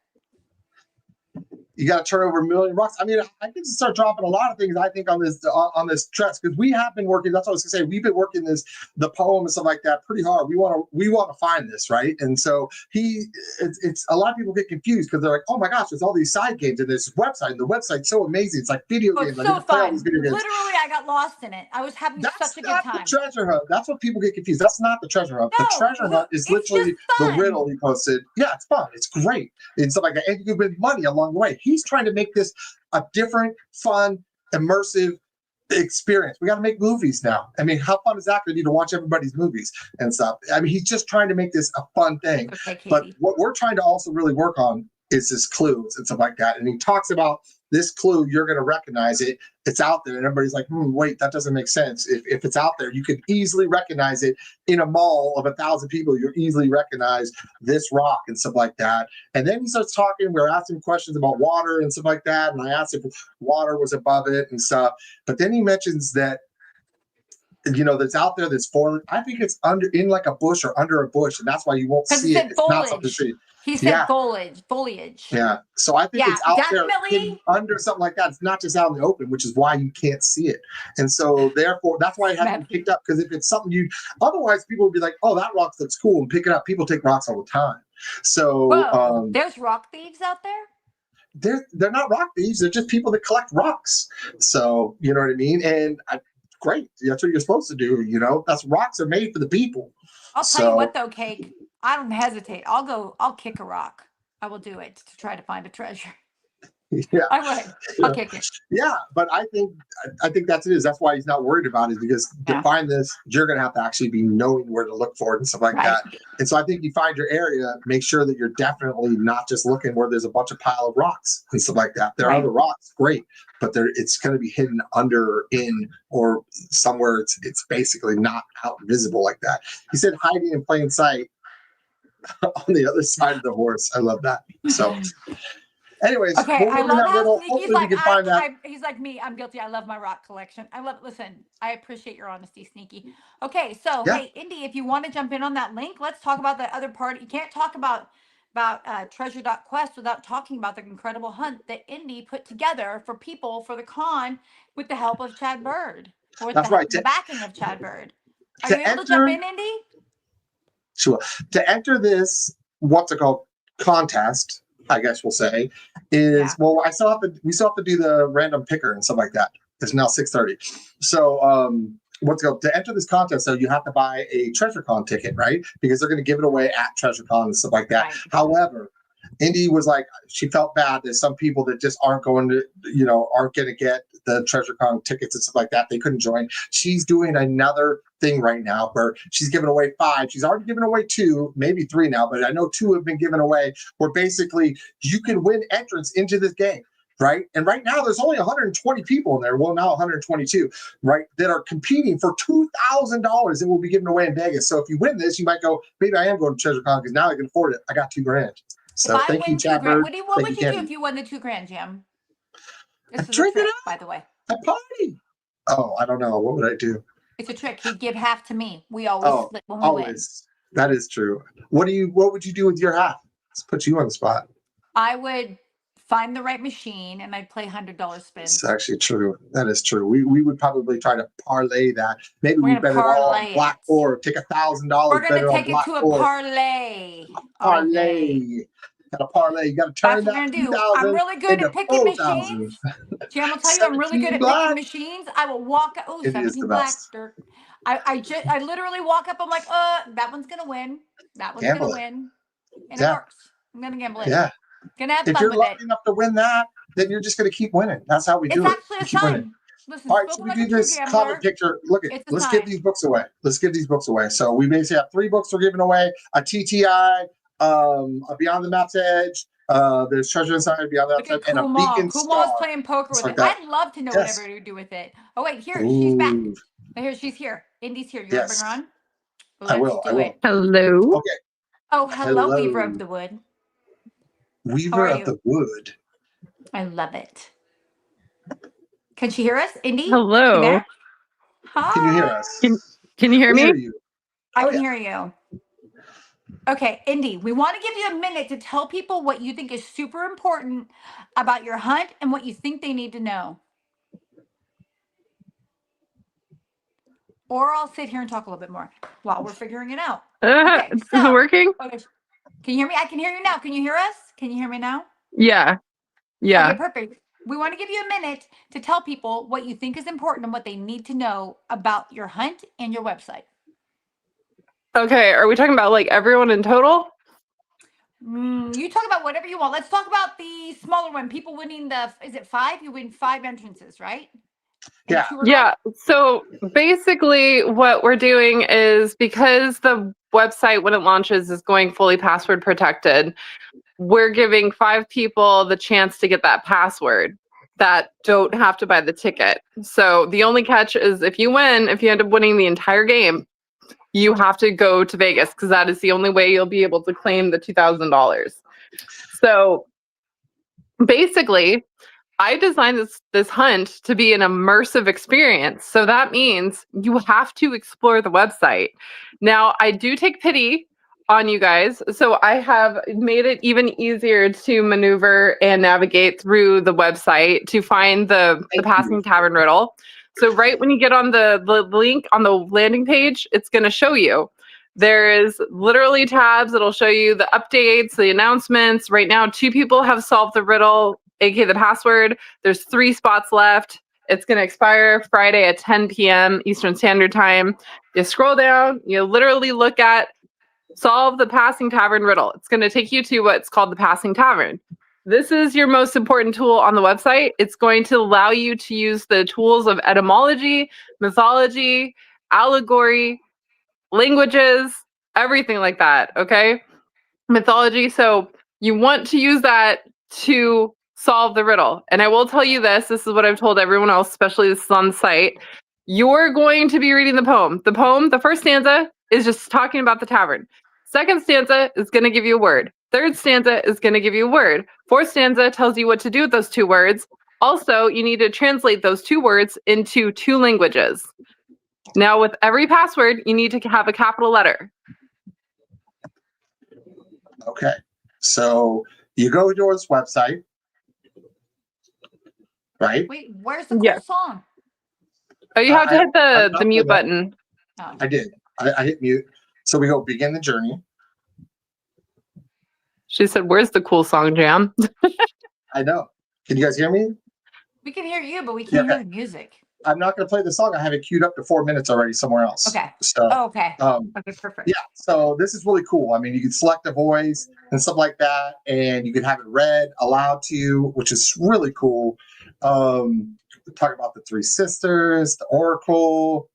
You got to turn over 1 million rocks. I mean, I can start dropping a lot of things, I think, on this trust, because we have been working. That's what I was gonna say. We've been working the poem and stuff like that pretty hard. We want to find this, right? And so it's a lot of people get confused because they're like, oh my gosh, there's all these side games and this website, and the website's so amazing. It's like video games. It's so fun. Literally, I got lost in it. I was having such a good time. That's not the treasure hunt. That's what people get confused. That's not the treasure hunt. No, the treasure hunt is literally the riddle he posted. Yeah, it's fun. It's great and stuff like that. And you can win money along the way. He's trying to make this a different, fun, immersive experience. We got to make movies now. I mean, how fun is that going to be to watch everybody's movies and stuff? I mean, he's just trying to make this a fun thing. Okay, but what we're trying to also really work on is his clues and stuff like that. And he talks about this clue, you're going to recognize it. It's out there. And everybody's like, wait, that doesn't make sense. If it's out there, you can easily recognize it in a mall of 1,000 people. You easily recognize this rock and stuff like that. And then he starts talking. We're asking questions about water and stuff like that. And I asked if water was above it and stuff. But then he mentions that, that's out there, that's falling. I think it's in like a bush or under a bush. And that's why you won't see it. It's not something to see. He said foliage. Yeah. So I think it's out there under something like that. It's not just out in the open, which is why you can't see it. And so therefore, that's why it hasn't been picked up. Because if it's something otherwise people would be like, oh, that rock looks cool and pick it up. People take rocks all the time. So there's rock thieves out there? They're not rock thieves. They're just people that collect rocks. So, you know what I mean? And great. That's what you're supposed to do. That's rocks are made for the people. I'll tell you what though, Cake. I don't hesitate. I'll kick a rock. I will do it to try to find a treasure. Yeah, I would. I'll kick it. Yeah, but I think that's it. Is that's why he's not worried about it, because to find this, you're going to have to actually be knowing where to look for it and stuff like that. And so I think you find your area, make sure that you're definitely not just looking where there's a bunch of pile of rocks and stuff like that. There are the rocks, great, but it's going to be hidden under, in, or somewhere it's basically not out visible like that. He said hiding in plain sight on the other side of the horse. I love that. So. Anyways, okay, I love how Sneaky's like, he's like me. I'm guilty. I love my rock collection. Listen, I appreciate your honesty, Sneaky. Okay, so hey, Indy, if you want to jump in on that link, let's talk about that other part. You can't talk about Trezor.Quest without talking about the incredible hunt that Indy put together for people for the con with the help of Chad Bird. That's right. The backing of Chad Bird. Are you able to jump in, Indy? Sure. To enter this, what's it called, contest, I guess we'll say, is well, we still have to do the random picker and stuff like that. It's now 6:30. So to enter this contest, though, you have to buy a TreasureCon ticket, right? Because they're going to give it away at TreasureCon and stuff like that. Right. However, Indy was like, she felt bad. There's some people that just aren't going to get the TreasureCon tickets and stuff like that. They couldn't join. She's doing another thing right now where she's giving away 5. She's already given away 2, maybe 3 now, but I know 2 have been given away, where basically you can win entrance into this game, right? And right now there's only 120 people in there. Well, now 122, right? That are competing for $2,000 that will be given away in Vegas. So if you win this, you might go, maybe I am going to TreasureCon because now I can afford it. I got $2,000. So thank you, Chad Bird. What would you do if you won the $2,000, Jim? This is a trick, by the way. A party. Oh, I don't know. What would I do? It's a trick. He'd give half to me. We always split when we win. That is true. What would you do with your half? Let's put you on the spot. I would find the right machine and I'd play $100 spins. It's actually true. That is true. We would probably try to parlay that. Maybe we bet it all on Black 4. Take $1,000. We're going to take it to a parlay. Parlay. Got a parlay. You got to turn that. That's what I'm going to do. I'm really good at picking machines. Jim will tell you I'm really good at picking machines. I will walk. Oh, 17 black. I literally walk up. I'm like, that one's going to win. That one's going to win. And it works. I'm going to gamble it. Yeah. Gonna have fun if you're with lucky enough to win that, then you're just going to keep winning. That's how we do it. It's actually a sign. Listen, all right, so we do this common picture. Look at, let's give these books away. So we basically have 3 books we're giving away: a TTI, a Beyond the Map's Edge. There's Treasure Inside Beyond the Map's Edge, and a Beacon Star. Kumal's playing poker with it. I'd love to know whatever you do with it. Oh wait, here she's back. She's here. Indy's here. You want to bring her on? I will. Hello. Okay. Oh, hello, Weaver of the Wood. Weaver of the Wood. I love it. Can she hear us, Indy? Hello. Hi. Can you hear us? Can you hear me? I can hear you. Okay, Indy, we want to give you a minute to tell people what you think is super important about your hunt and what you think they need to know. Or I'll sit here and talk a little bit more while we're figuring it out. Okay, is it working? Okay. Can you hear me? I can hear you now. Can you hear us? Can you hear me now? Yeah. Yeah. Okay, perfect. We want to give you a minute to tell people what you think is important and what they need to know about your hunt and your website. Okay, are we talking about like everyone in total? You talk about whatever you want. Let's talk about the smaller one. People winning is it 5? You win 5 entrances, right? Yeah. Yeah. So basically what we're doing is, because the website when it launches is going fully password protected, we're giving 5 people the chance to get that password that don't have to buy the ticket. So the only catch is if you end up winning the entire game, you have to go to Vegas, because that is the only way you'll be able to claim the $2,000. So basically, I designed this hunt to be an immersive experience. So that means you have to explore the website. Now, I do take pity on you guys. So I have made it even easier to maneuver and navigate through the website to find the Passing Tavern riddle. So right when you get on the link on the landing page, it's going to show you. There is literally tabs that'll show you the updates, the announcements. Right now, 2 people have solved the riddle, aka the password. There's 3 spots left. It's going to expire Friday at 10 p.m. Eastern Standard Time. You scroll down, you literally look at solve the passing tavern riddle. It's going to take you to what's called the passing tavern. This is your most important tool on the website. It's going to allow you to use the tools of etymology, mythology, allegory, languages, everything like that, okay? Mythology. So you want to use that to solve the riddle. And I will tell you this is what I've told everyone else, especially this is on the site. You're going to be reading the poem. The poem, the first stanza is just talking about the tavern. Second stanza is going to give you a word. Third stanza is going to give you a word. Fourth stanza tells you what to do with those 2 words. Also, you need to translate those 2 words into 2 languages. Now, with every password, you need to have a capital letter. Okay. So you go to this website, right? Wait, where's the cool Yeah. song? Oh, you have to hit the I'm mute button. Oh. I did. I hit mute. So we go begin the journey. She said, "Where's the cool song, Jam?" I know. Can you guys hear me? We can hear you, but we can't hear the music. I'm not going to play the song. I have it queued up to 4 minutes already somewhere else. Okay. So, Okay, perfect. yeah. So this is really cool. I mean, you can select a voice and stuff like that, and you can have it read aloud to you, which is really cool. Talk about the 3 sisters, the oracle.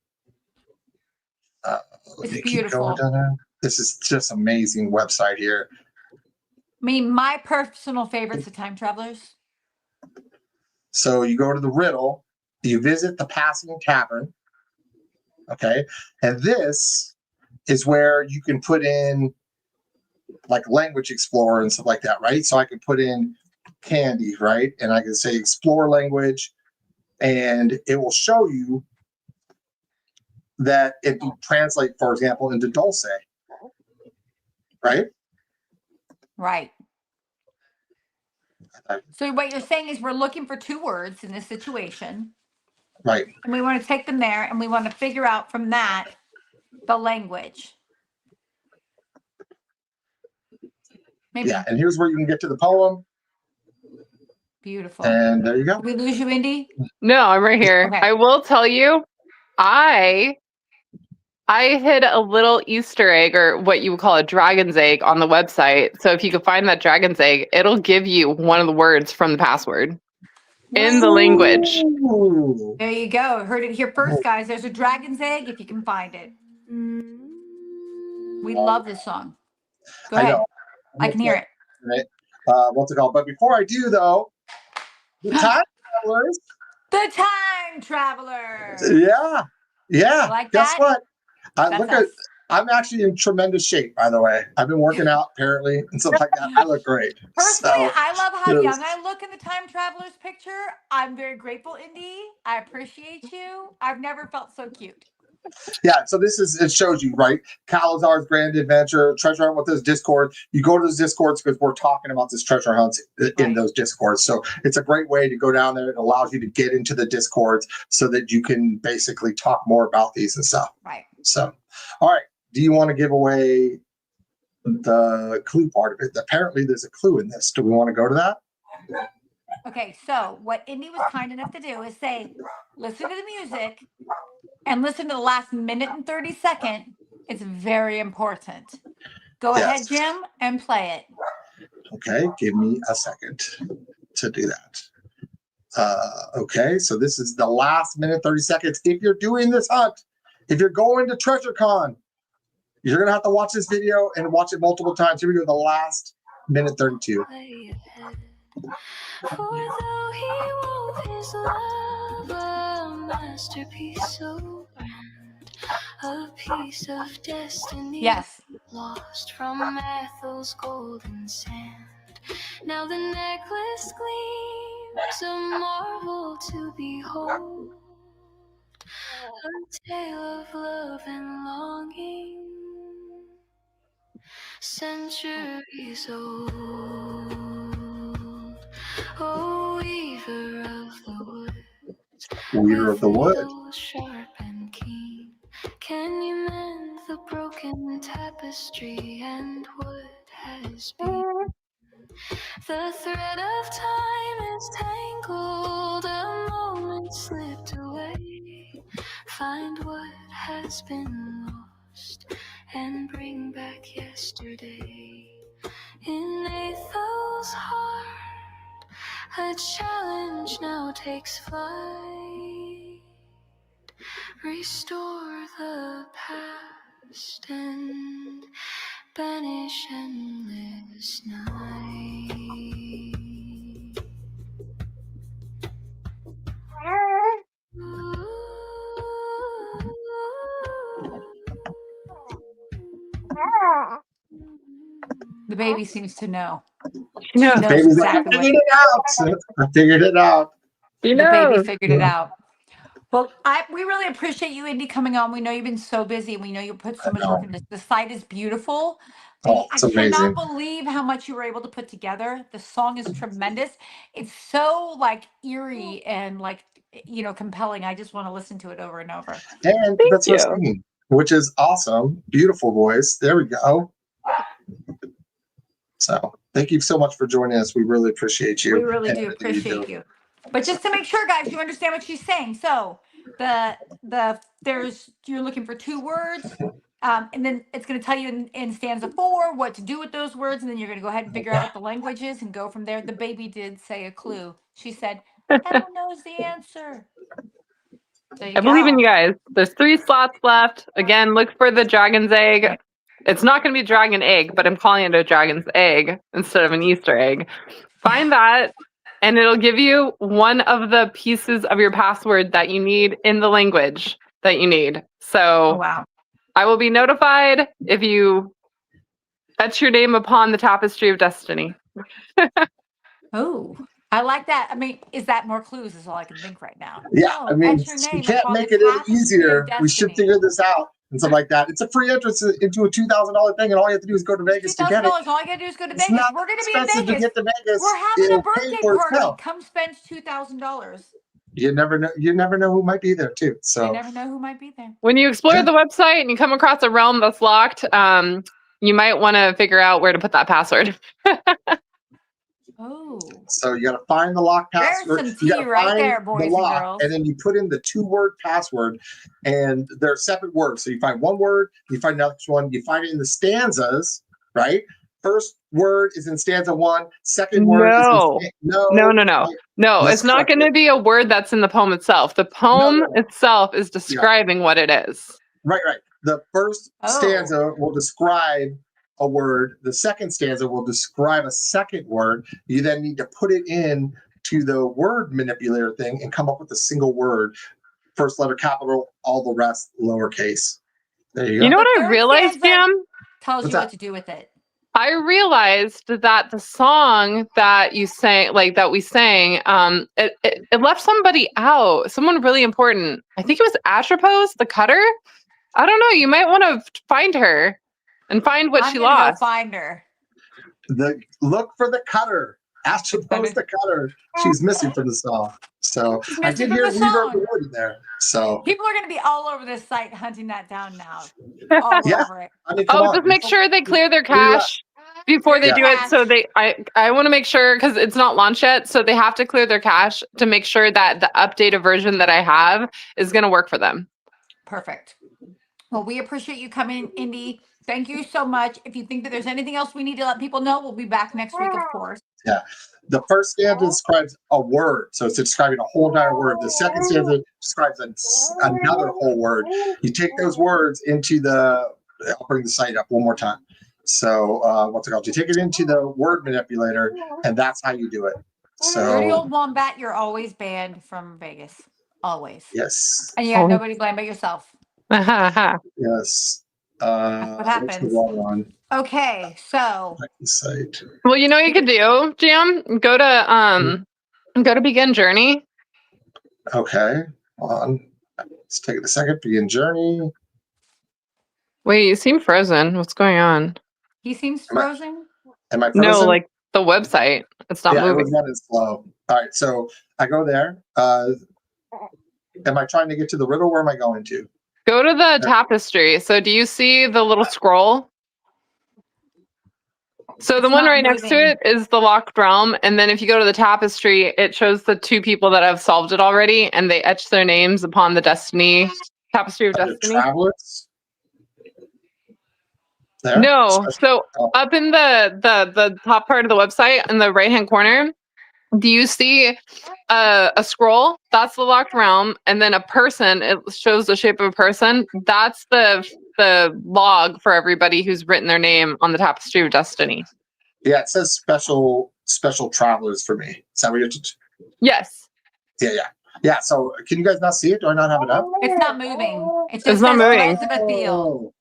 It's beautiful. This is just amazing website here. I mean, my personal favorite's the Time Travelers. So you go to the riddle, you visit the passing tavern, okay? And this is where you can put in like language explorer and stuff like that, right? So I can put in candy, right? And I can say explore language, and it will show you that it will translate, for example, into dulce, right? Right. So what you're saying is we're looking for 2 words in this situation. Right. And we want to take them there and we want to figure out from that the language. Maybe. Yeah, and here's where you can get to the poem. Beautiful. And there you go. Did we lose you, Indy? No, I'm right here. Okay. I will tell you, I hid a little Easter egg, or what you would call a dragon's egg, on the website. So if you could find that dragon's egg, it'll give you one of the words from the password in the language. Ooh. There you go. Heard it here first, guys. There's a dragon's egg if you can find it. We love this song. Go ahead. I can hear it. What's it called? But before I do, though, the time travelers. The Time Travelers. Yeah. Yeah. Like Guess that? what? That's us. I'm actually in tremendous shape, by the way. I've been working out apparently and stuff like that. I look great. Personally, So, I love how young I look in the Time Travelers picture. I'm very grateful, Indy. I appreciate you. I've never felt so cute. yeah, so it shows you, right? Calazar's Grand Adventure, Treasure Hunt with those Discord. You go to those Discords because we're talking about this treasure hunts in those Discords. So it's a great way to go down there. It allows you to get into the Discords so that you can basically talk more about these and stuff. Right. So, all right. Do you want to give away the clue part of it? Apparently there's a clue in this. Do we want to go to that? Okay, so what Indy was kind enough to do is say, listen to the music and listen to the last minute and 30 seconds. It's very important. Go ahead, Jim, and play it. Okay, give me a second to do that. Okay, so this is the last minute, 30 seconds. If you're doing this hunt, if you're going to TreasureCon, you're going to have to watch this video and watch it multiple times. Here we go, the last minute 32. For though he wove his love a masterpiece so grand, a piece of destiny lost from Ethel's golden sand. Now the necklace gleams, a marvel to behold, a tale of love and longing, centuries old. Oh, weaver of the woods, Weaver of the wood. Sharp and keen, can you mend the broken tapestry and wood has been The thread of time is tangled, a moment slipped away. Find what has been lost and bring back yesterday. In Athel's heart, a challenge now takes flight. Restore the past and banish endless night. The baby seems to know. No. She knows Baby's like, I exactly what figured it out. I figured it out. You the know. baby figured it out. Well, we really appreciate you, Indy, coming on. We know you've been so busy. We know you put so I much know. work into this. The site is beautiful. Oh, I it's amazing. cannot believe how much you were able to put together. The song is tremendous. It's so like eerie and like compelling. I just want to listen to it over and over. And Thank that's her you. singing, which is awesome. Beautiful voice. There we go. So thank you so much for joining us. We really appreciate you. We really and do everything appreciate do. you. But just to make sure, guys, you understand what she's saying. So you're looking for 2 words. And then it's going to tell you in stanza 4 what to do with those words, and then you're going to go ahead and figure out what the language is and go from there. The baby did say a clue. She said, "Emma knows the answer." There you I believe in go. you guys. There's 3 slots left. Again, look for the dragon's egg. It's not going to be dragon egg, but I'm calling it a dragon's egg instead of an Easter egg. Find that, and it'll give you one of the pieces of your password that you need in the language that you need. So Wow. I will be notified if you etch your name upon the tapestry of destiny. Oh, I like that. I mean, is that more clues? Is all I can think right now. Yeah, I mean, Etch your we name can't upon make the it any tapestry of easier. We should destiny. figure this out and stuff like that. It's a free entrance into a $2,000 thing, and all you have to do is go to Vegas to get it. $2,000. All I gotta do is go to It's Vegas. not We're gonna be in expensive to Vegas. get to Vegas. We're having a It'll pay birthday for party. itself. Come spend $2,000. You never know. You never know who might be there too. You So never know who might be there. When you explore Yeah. the website and you come across a realm that's locked, you might want to figure out where to put that password. Oh, So you got to find the lock there's password. some You got tea to right find there, the boys and lock, girls. and then you put in the 2-word password, and they're separate words. So you find one word, you find another one, you find it in the stanzas, right? First word is in stanza 1. Second word is in No, Let's it's not correct going it. to be a word that's in the poem itself. The poem itself is describing what it is. Right. The first Oh. stanza will describe a word. The second stanza will describe a second word. You then need to put it in to the word manipulator thing and come up with a single word. First letter capital, all the rest lowercase. There you go. You know The what I third realized, stanza Jam? tells What's you that? what to do with it. I realized that the song that you sang, like that we sang, it left somebody out, someone really important. I think it was Atropos, the cutter. I don't know. You might want to find her and find what I'm she gonna lost. go find her. Look for the cutter. Astropose the cutter. She's missing from the song. So She's I missing did from hear the Weaver song. Ward in there. So People are gonna be all over this site hunting that down now. All Yeah. over it. I mean, come on. Just make sure they clear their Three left. cache before they Clear do your it. So cache. I want to make sure, because it's not launched yet, so they have to clear their cache to make sure that the updated version that I have is going to work for them. Perfect. Well, we appreciate you coming, Indy. Thank you so much. If you think that there's anything else we need to let people know, we'll be back next week, of course. Yeah. The first stanza describes a word. So it's describing a whole entire word. The second stanza describes another whole word. You take those words into I'll bring the site up one more time. So what's it called? You take it into the word manipulator, and that's how you do it. Dirty So old wombat, you're always banned from Vegas. Always. yes. And you got nobody to blame but yourself. Yes. That's what happens. What's the wrong one? Okay, so The site. Well, you know what you could do, Jam? Go to begin journey. Okay. Hold on. Let's take it a second. Begin journey. Wait, you seem frozen. What's going on? he seems frozen. Am I frozen? No, like the website. It's not It was moving. running slow. All right, so I go there. Am I trying to get to the riddle? Where am I going to? Go to the tapestry. So do you see the little scroll? So the It's one not right next to moving. it is the locked realm, and then if you go to the tapestry, it shows the 2 people that have solved it already, and they etch their names upon the destiny tapestry of Under destiny. travelers. There. No, so Oh. up in the top part of the website in the right hand corner, do you see a scroll? That's the locked realm, and then a person. It shows the shape of a person. That's the log for everybody who's written their name on the tapestry of destiny. Yeah, it says special travelers for me. Is that what you're? Yes. Yeah. So can you guys not see it? Do I not have it up? It's not moving. It just It's not says moving. Elizabeth Field.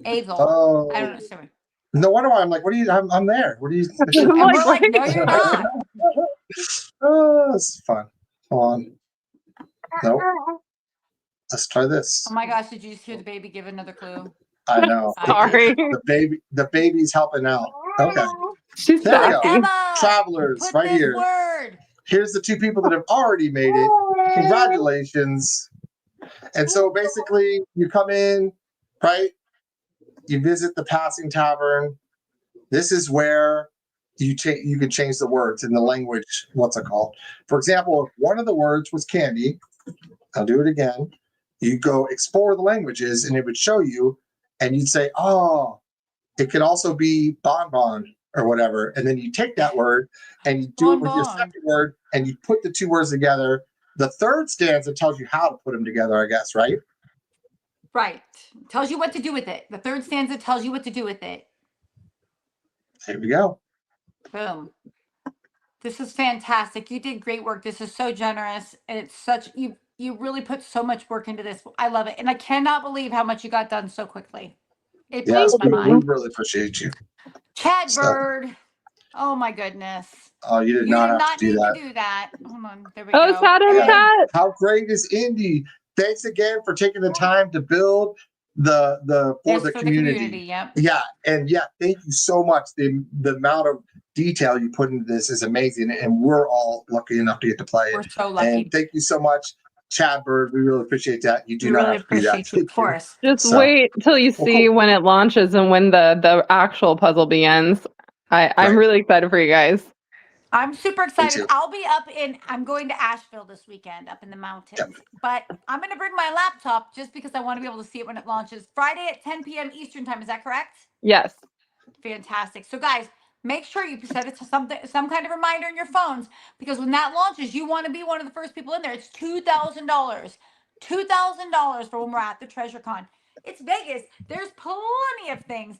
Azel. Oh. I don't know. Sorry. No wonder why I'm like, what are you? I'm there. What are you? I'm And like, we're like, wait. no, you're not. Oh, this is fun. Hold on. Nope. Let's try this. Oh my gosh, did you just hear the baby give another clue? I know. Sorry. The baby's helping out. Okay. She's There we go. sassy. Emma, Travelers, put right this here. word. Here's the 2 people that have already made it. Congratulations. And so basically you come in, right? You visit the passing tavern. This is where you can change the words in the language. What's it called? For example, if one of the words was candy, I'll do it again. You go explore the languages and it would show you, and you'd say, oh, it could also be bonbon or whatever. And then you take that word and you do it with your Bonbon. second word and you put the 2 words together. The third stanza tells you how to put them together, I guess, right? Right. Tells you what to do with it. The third stanza tells you what to do with it. Here we go. Boom. This is fantastic. You did great work. This is so generous. And it's such, you really put so much work into this. I love it. And I cannot believe how much you got done so quickly. It Yes, blows my we mind. really appreciate you. Chad So- Bird. Oh my goodness. Oh, you did You not did have not to do need that. to do that. Hold on. There we Oh, go. chat in Yeah. chat. How great is Indy? Thanks again for taking the time to build the Yes, for the community. Yep. Yeah, and yeah, thank you so much. The amount of detail you put into this is amazing, and we're all lucky enough to get to play We're it. so lucky. And thank you so much, Chad Bird. We really appreciate that. You do We not really have to do that. appreciate you, of Thank you. course. Just So- wait till you Well, see cool. when it launches and when the actual puzzle begins. I'm Right. really excited for you guys. I'm super excited. too. I'll be I'm going to Asheville this weekend up in the mountains, but I'm going to bring my laptop just because I want to be able to see it when it launches Friday at 10 p.m. Eastern time. Is that correct? Yes. Fantastic. So guys, make sure you set it to some kind of reminder in your phones, because when that launches, you want to be one of the first people in there. It's $2,000. $2,000 for when we're at the TreasureCon. It's Vegas. There's plenty of things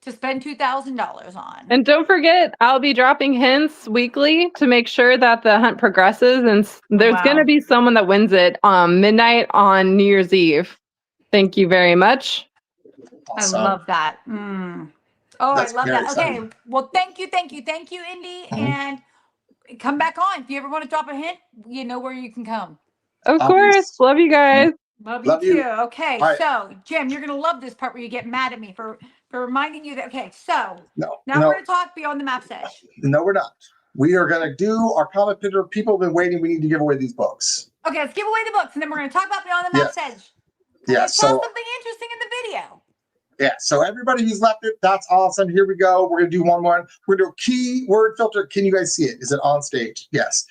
to spend $2,000 on. And don't forget, I'll be dropping hints weekly to make sure that the hunt progresses. And there's Wow. going to be someone that wins it midnight on New Year's Eve. Thank you very much. Awesome. I love that. Oh, That's I love very that. Okay. exciting. Well, thank you, Indy. Mhm. And come back on. If you ever want to drop a hint, you know where you can come. Of Obvious. course. Love you guys. Love Love you too. you. Okay. All right. So, Jim, you're going to love this part where you get mad at me for reminding you that. Okay. So No, now no, we're going to talk Beyond the Map's Edge. no, we're not. We are going to do our comment picture. People have been waiting. We need to give away these books. Okay. Let's give away the books and then we're going to talk about Beyond the Map's Edge. Yeah. I saw So something interesting in the video. yeah. So everybody who's left it, that's awesome. Here we go. We're going to do one more. We're going to do a keyword filter. Can you guys see it? Is it on stage? Yes.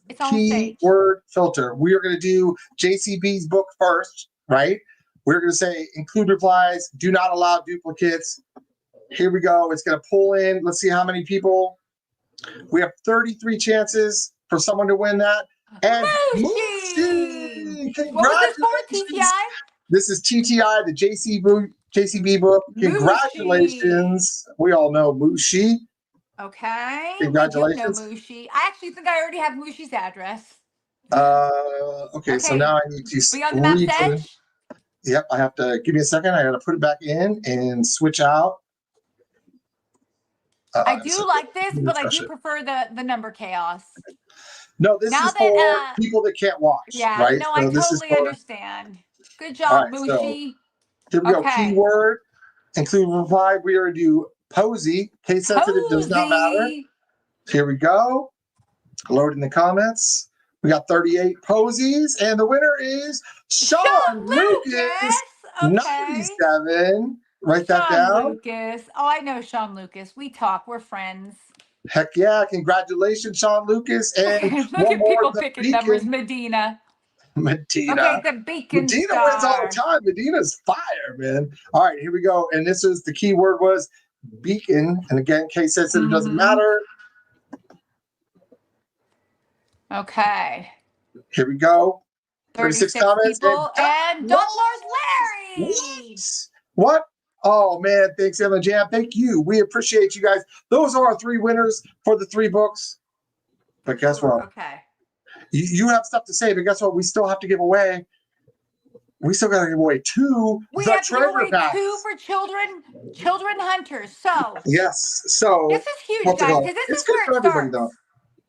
It's on stage. Keyword filter. We are going to do JCB's book first, right? We're going to say include replies, do not allow duplicates. Here we go. It's going to pull in. Let's see how many people. We have 33 chances for someone to win that. And Moochie! Moochie! What was this for? Congratulations. TTI? This is TTI, the JCB book. Congratulations. We all know Moochie. Okay. Congratulations. We do know Moochie. I actually think I already have Moochie's address. Okay, so Okay. now I need to Beyond the Map's read to- Edge? Yep, I have to give me a second. I got to put it back in and switch out. I do so- like this, but I refresh do it. prefer the number chaos. No, this Now is that, for people that can't watch. Yeah, right? no, So I this is totally for- understand. Good All job, right, so- Moochie. Here we go. Okay. Keyword, include reply. We are going to do POSEY. Case sensitive does not matter. Posey. Here we go. Loading the comments. We got 38 posies, and the winner is Sean Lucas, Okay. 97. Write that Sean down. Lucas. Oh, I know Sean Lucas. We talk. We're friends. Heck yeah. Congratulations, Sean Lucas. And Look one at more, people the picking numbers. Beacon. Medina. Medina. Okay, the Beacon Medina Star. wins all the time. Medina's fire, man. All right, here we go. And this is the key word was Beacon. And again, Kate says it doesn't matter. Okay. Here we go. 36 comments. People. And Don Lars Larry. What? Oh, man. Thanks, Emma Jam. Thank you. We appreciate you guys. Those are our 3 winners for the 3 books. But guess what? Okay. You have stuff to say, but guess what? We still have to give away. We still got to give away 2. We have to give away 2 for children hunters. So yes. So this is huge, guys, because this is where it starts. Though.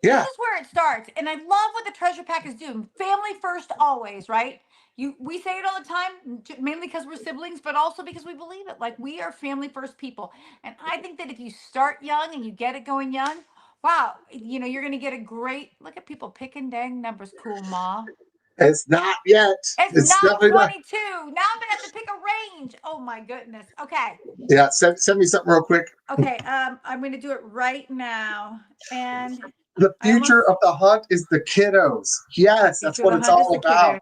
Yeah. This is where it starts. And I love what the treasure pack is doing. Family first always, right? We say it all the time, mainly because we're siblings, but also because we believe it. Like, we are family first people. And I think that if you start young and you get it going young, wow, you're going to get a great, look at people picking dang numbers. Cool, Ma. It's not yet. It's not 22. Now I'm going to have to pick a range. Oh, my goodness. Okay. Yeah, send me something real quick. Okay, I'm going to do it right now. And the future of the hunt is the kiddos. Yes, that's what it's all about.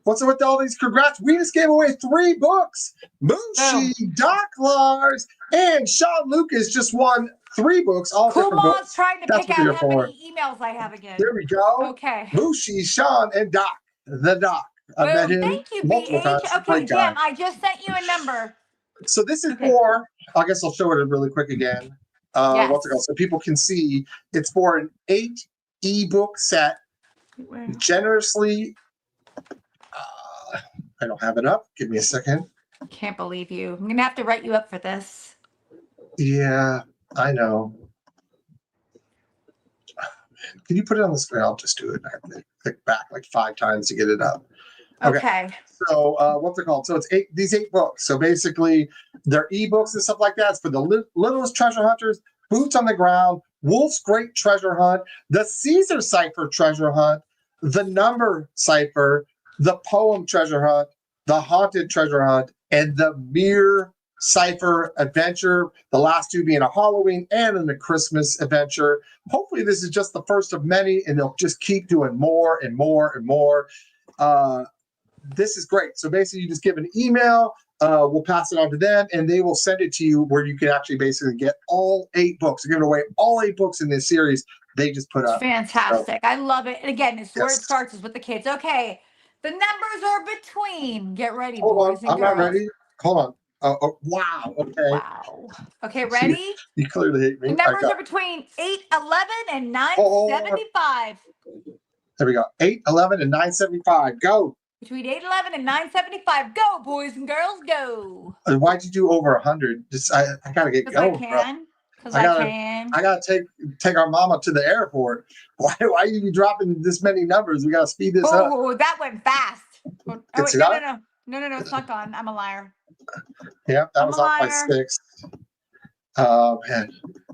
What's up with all these congrats? We just gave away 3 books. Moonshi, Doc Lars, and Sean Lucas just won 3 books, all different books. Trying to pick out how many emails I have again. There we go. Okay. Mooshi, Sean, and Doc. The Doc. I met him thank you, multiple times. Okay, Jam, I just sent you a number. So this is for, I guess I'll show it really quick again. What's it called? So people can see it's for an 8 ebook set. Generously. I don't have it up. Give me a second. Can't believe you. I'm going to have to write you up for this. Yeah, I know. Can you put it on the screen? I'll just do it. I have to click back like 5 times to get it up. Okay. So what's it called? So it's these 8 books. So basically they're ebooks and stuff like that. It's for the littlest treasure hunters, Boots on the Ground, Wolf's Great Treasure Hunt, the Caesar Cipher Treasure Hunt, the Number Cipher, the Poem Treasure Hunt, the Haunted Treasure Hunt, and the Mirror Cipher Adventure. The last 2 being a Halloween and a Christmas adventure. Hopefully this is just the first of many, and they'll just keep doing more and more and more. This is great. So basically you just give an email, we'll pass it on to them, and they will send it to you where you can actually basically get all 8 books. They're giving away all 8 books in this series. They just put up. Fantastic. So, I love it. And again, it's where it starts is with the kids. Okay. The numbers are between. Get ready, boys and girls. I'm not ready. Hold on. Oh, wow. Okay. Wow. Okay, ready? You clearly hate me. The numbers are between 8, 11, and 975. There we go. 8, 11, and 975. Go. Between 8, 11, and 975. Go, boys and girls, go. Why'd you do over 100? Just I gotta get going, Because I can. I gotta take our mama to the airport. Why you be dropping this many numbers? We gotta speed this up. Oh, that went fast. Oh, wait, no, it's not gone. I'm a liar. Yeah, that was off by 6. Oh man.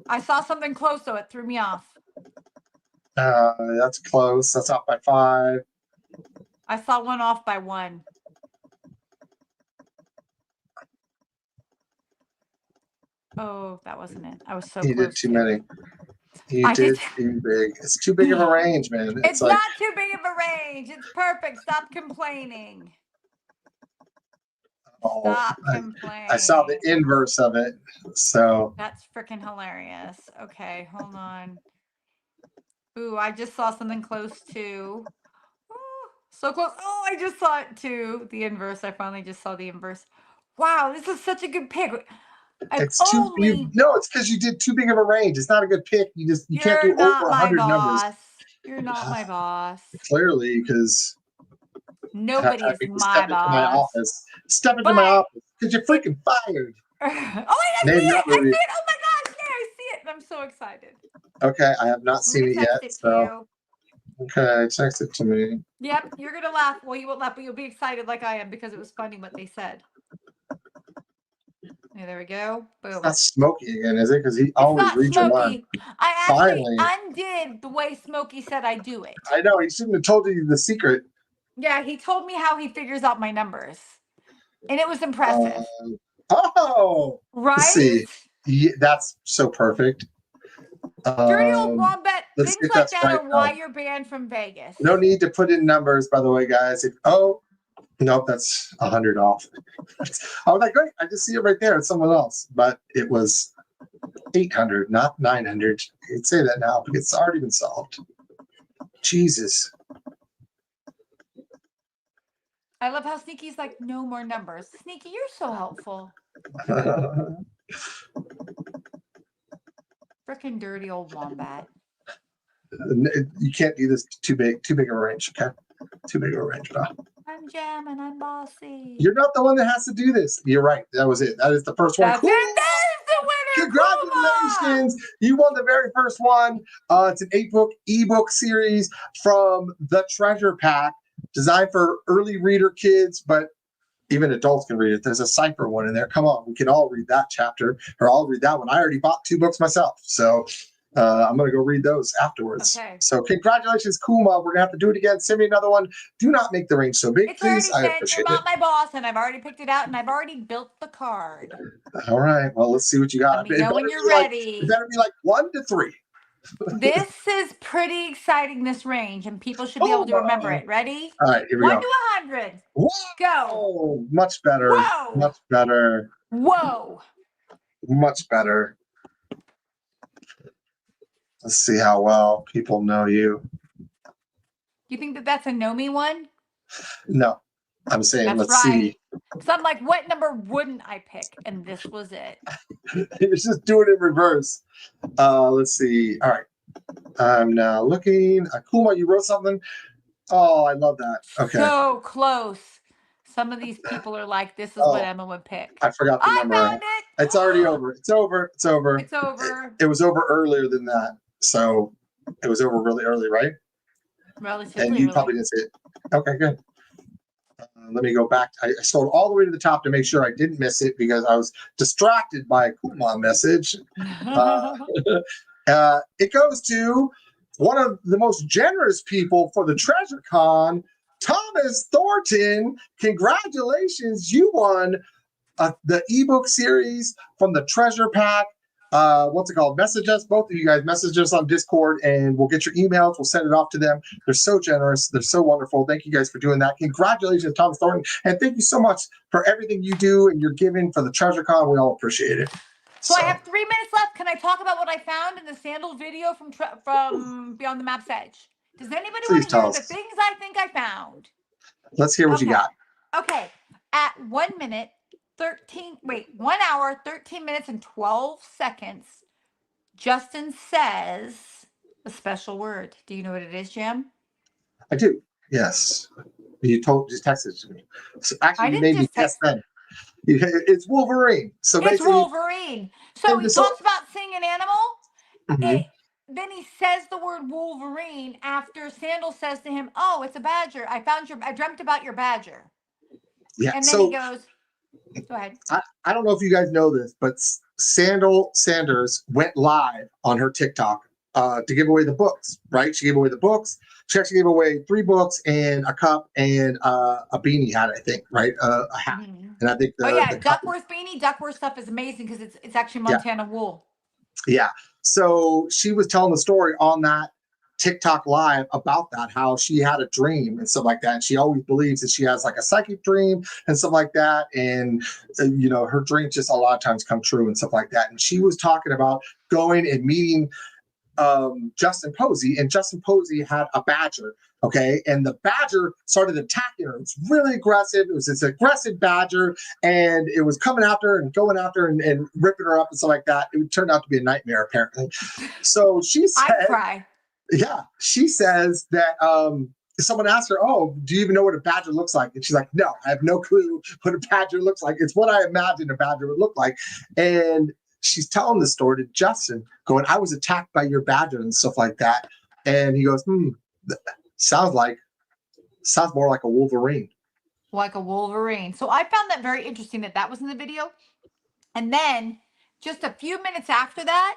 I saw something close, so it threw me off. That's close. That's off by 5. I saw one off by 1. Oh, that wasn't it. I was so close. You did too many. You did too big. It's too big of a range, man. It's not too big of a range. It's perfect. Stop complaining. Stop complaining. I saw the inverse of it. So that's freaking hilarious. Okay, hold on. Ooh, I just saw something close to. Ooh, so close. Oh, I just saw it too. The inverse. I finally just saw the inverse. Wow, this is such a good pick. It's because you did too big of a range. It's not a good pick. You can't do over 100 numbers. You're not my boss. Clearly, because nobody's my boss. Step into my office because you're freaking fired. Oh, I see it. Oh my gosh, yeah, I see it. I'm so excited. Okay, I have not seen it yet. So okay, text it to me. Yep, you're gonna laugh. Well, you won't laugh, but you'll be excited like I am because it was funny what they said. Yeah, there we go. Boom. It's not Smokey again, is it? Because he always reads your line. I actually undid the way Smokey said I do it. I know. He shouldn't have told you the secret. Yeah, he told me how he figures out my numbers. And it was impressive. Let's see. Right? Yeah, that's so perfect. Dirty old wombat. Let's Things get like that that right are why now. you're banned from Vegas. No need to put in numbers, by the way, guys. Nope, that's 100 off. I was like, great, I just see it right there. It's someone else, but it was 800, not 900. You'd say that now because it's already been solved. Jesus. I love how Sneaky's like, no more numbers. Sneaky, you're so helpful. Frickin' dirty old wombat. You can't do this too big of a range, okay? Too big of a range, pal. I'm Jam and I'm bossy. You're not the one that has to do this. You're right. That was it. That is the first one. That's Cool. it. That is the winner. Congratulations. You won the very first one. It's an 8-book ebook series from the Treasure Pack, designed for early reader kids, but even adults can read it. There's a cipher one in there. Come on, we can all read that chapter, or I'll read that one. I already bought 2 books myself, so I'm going to go read those afterwards. Okay. So congratulations, Kuma. We're going to have to do it again. Send me another one. Do not make the range so big, It's please. I already said appreciate you're it. not my boss, and I've already picked it out, and I've already built the card. All right. Well, let's see what you got. Let me know when you're ready. It better be like 1 to 3. This is pretty exciting, this range, and people should be able to remember it. Ready? All right, here we 1 go. to 100. Whoa! Go. Much better. Whoa. Much better. Whoa. Much better. Let's see how well people know you. You think that that's a know me one? No, I'm saying That's let's right. see. So I'm like, what number wouldn't I pick? And this was it. It's just do it in reverse. Let's see. All right. I'm now looking. Kuma, you wrote something? Oh, I love that. Okay. So close. Some of these people are like, this is what Emma would pick. I forgot the number. I found it. It's already over. It's over. It's over. It's over. It was over earlier than that. So it was over really early, right? Relatively And you early. probably didn't see it. Okay, good. Let me go back. I scrolled all the way to the top to make sure I didn't miss it because I was distracted by a Kuma message. It goes to one of the most generous people for the Treasure Con, Thomas Thornton. Congratulations. You won the ebook series from the Treasure Pack. What's it called? Message us. Both of you guys message us on Discord and we'll get your emails. We'll send it off to them. They're so generous. They're so wonderful. Thank you guys for doing that. Congratulations, Thomas Thornton. And thank you so much for everything you do and you're giving for the Treasure Con. We all appreciate it. So I have 3 minutes left. Can I talk about what I found in the sandal video from Beyond the Map's Edge? Does anybody want to hear the things I think I found? Let's hear what you got. Okay. At 1 hour, 13 minutes, and 12 seconds, Justin says a special word. Do you know what it is, Jim? I do. Yes. You just texted it to me. So actually, you made me guess then. It's Wolverine. So it's Wolverine. So he talks about seeing an animal. Then he says the word Wolverine after Sandal says to him, "Oh, it's a badger. I dreamt about your badger." Yeah. And then he goes, "Go ahead." I don't know if you guys know this, but Sandal Sanders went live on her TikTok to give away the books. Right? She gave away the books. She actually gave away 3 books and a cup and a beanie hat, I think, right? A hat. And I think the Duckworth beanie, Duckworth stuff is amazing because it's actually Montana wool. Yeah. So she was telling the story on that TikTok live about that, how she had a dream and stuff like that. And she always believes that she has like a psychic dream and stuff like that. And, you know, her dreams just a lot of times come true and stuff like that. And she was talking about going and meeting Justin Posey, and Justin Posey had a badger, okay, and the badger started attacking her. It was really aggressive. It was this aggressive badger, and it was coming after her and going after her and ripping her up and stuff like that. It turned out to be a nightmare, apparently. So she said, I cry. Yeah, she says that someone asked her, "Oh, do you even know what a badger looks like?" And she's like, "No, I have no clue what a badger looks like. It's what I imagine a badger would look like." And she's telling the story to Justin, going, "I was attacked by your badger and stuff like that." And he goes, sounds more like a Wolverine. Like a Wolverine. So I found that very interesting that was in the video. And then just a few minutes after that,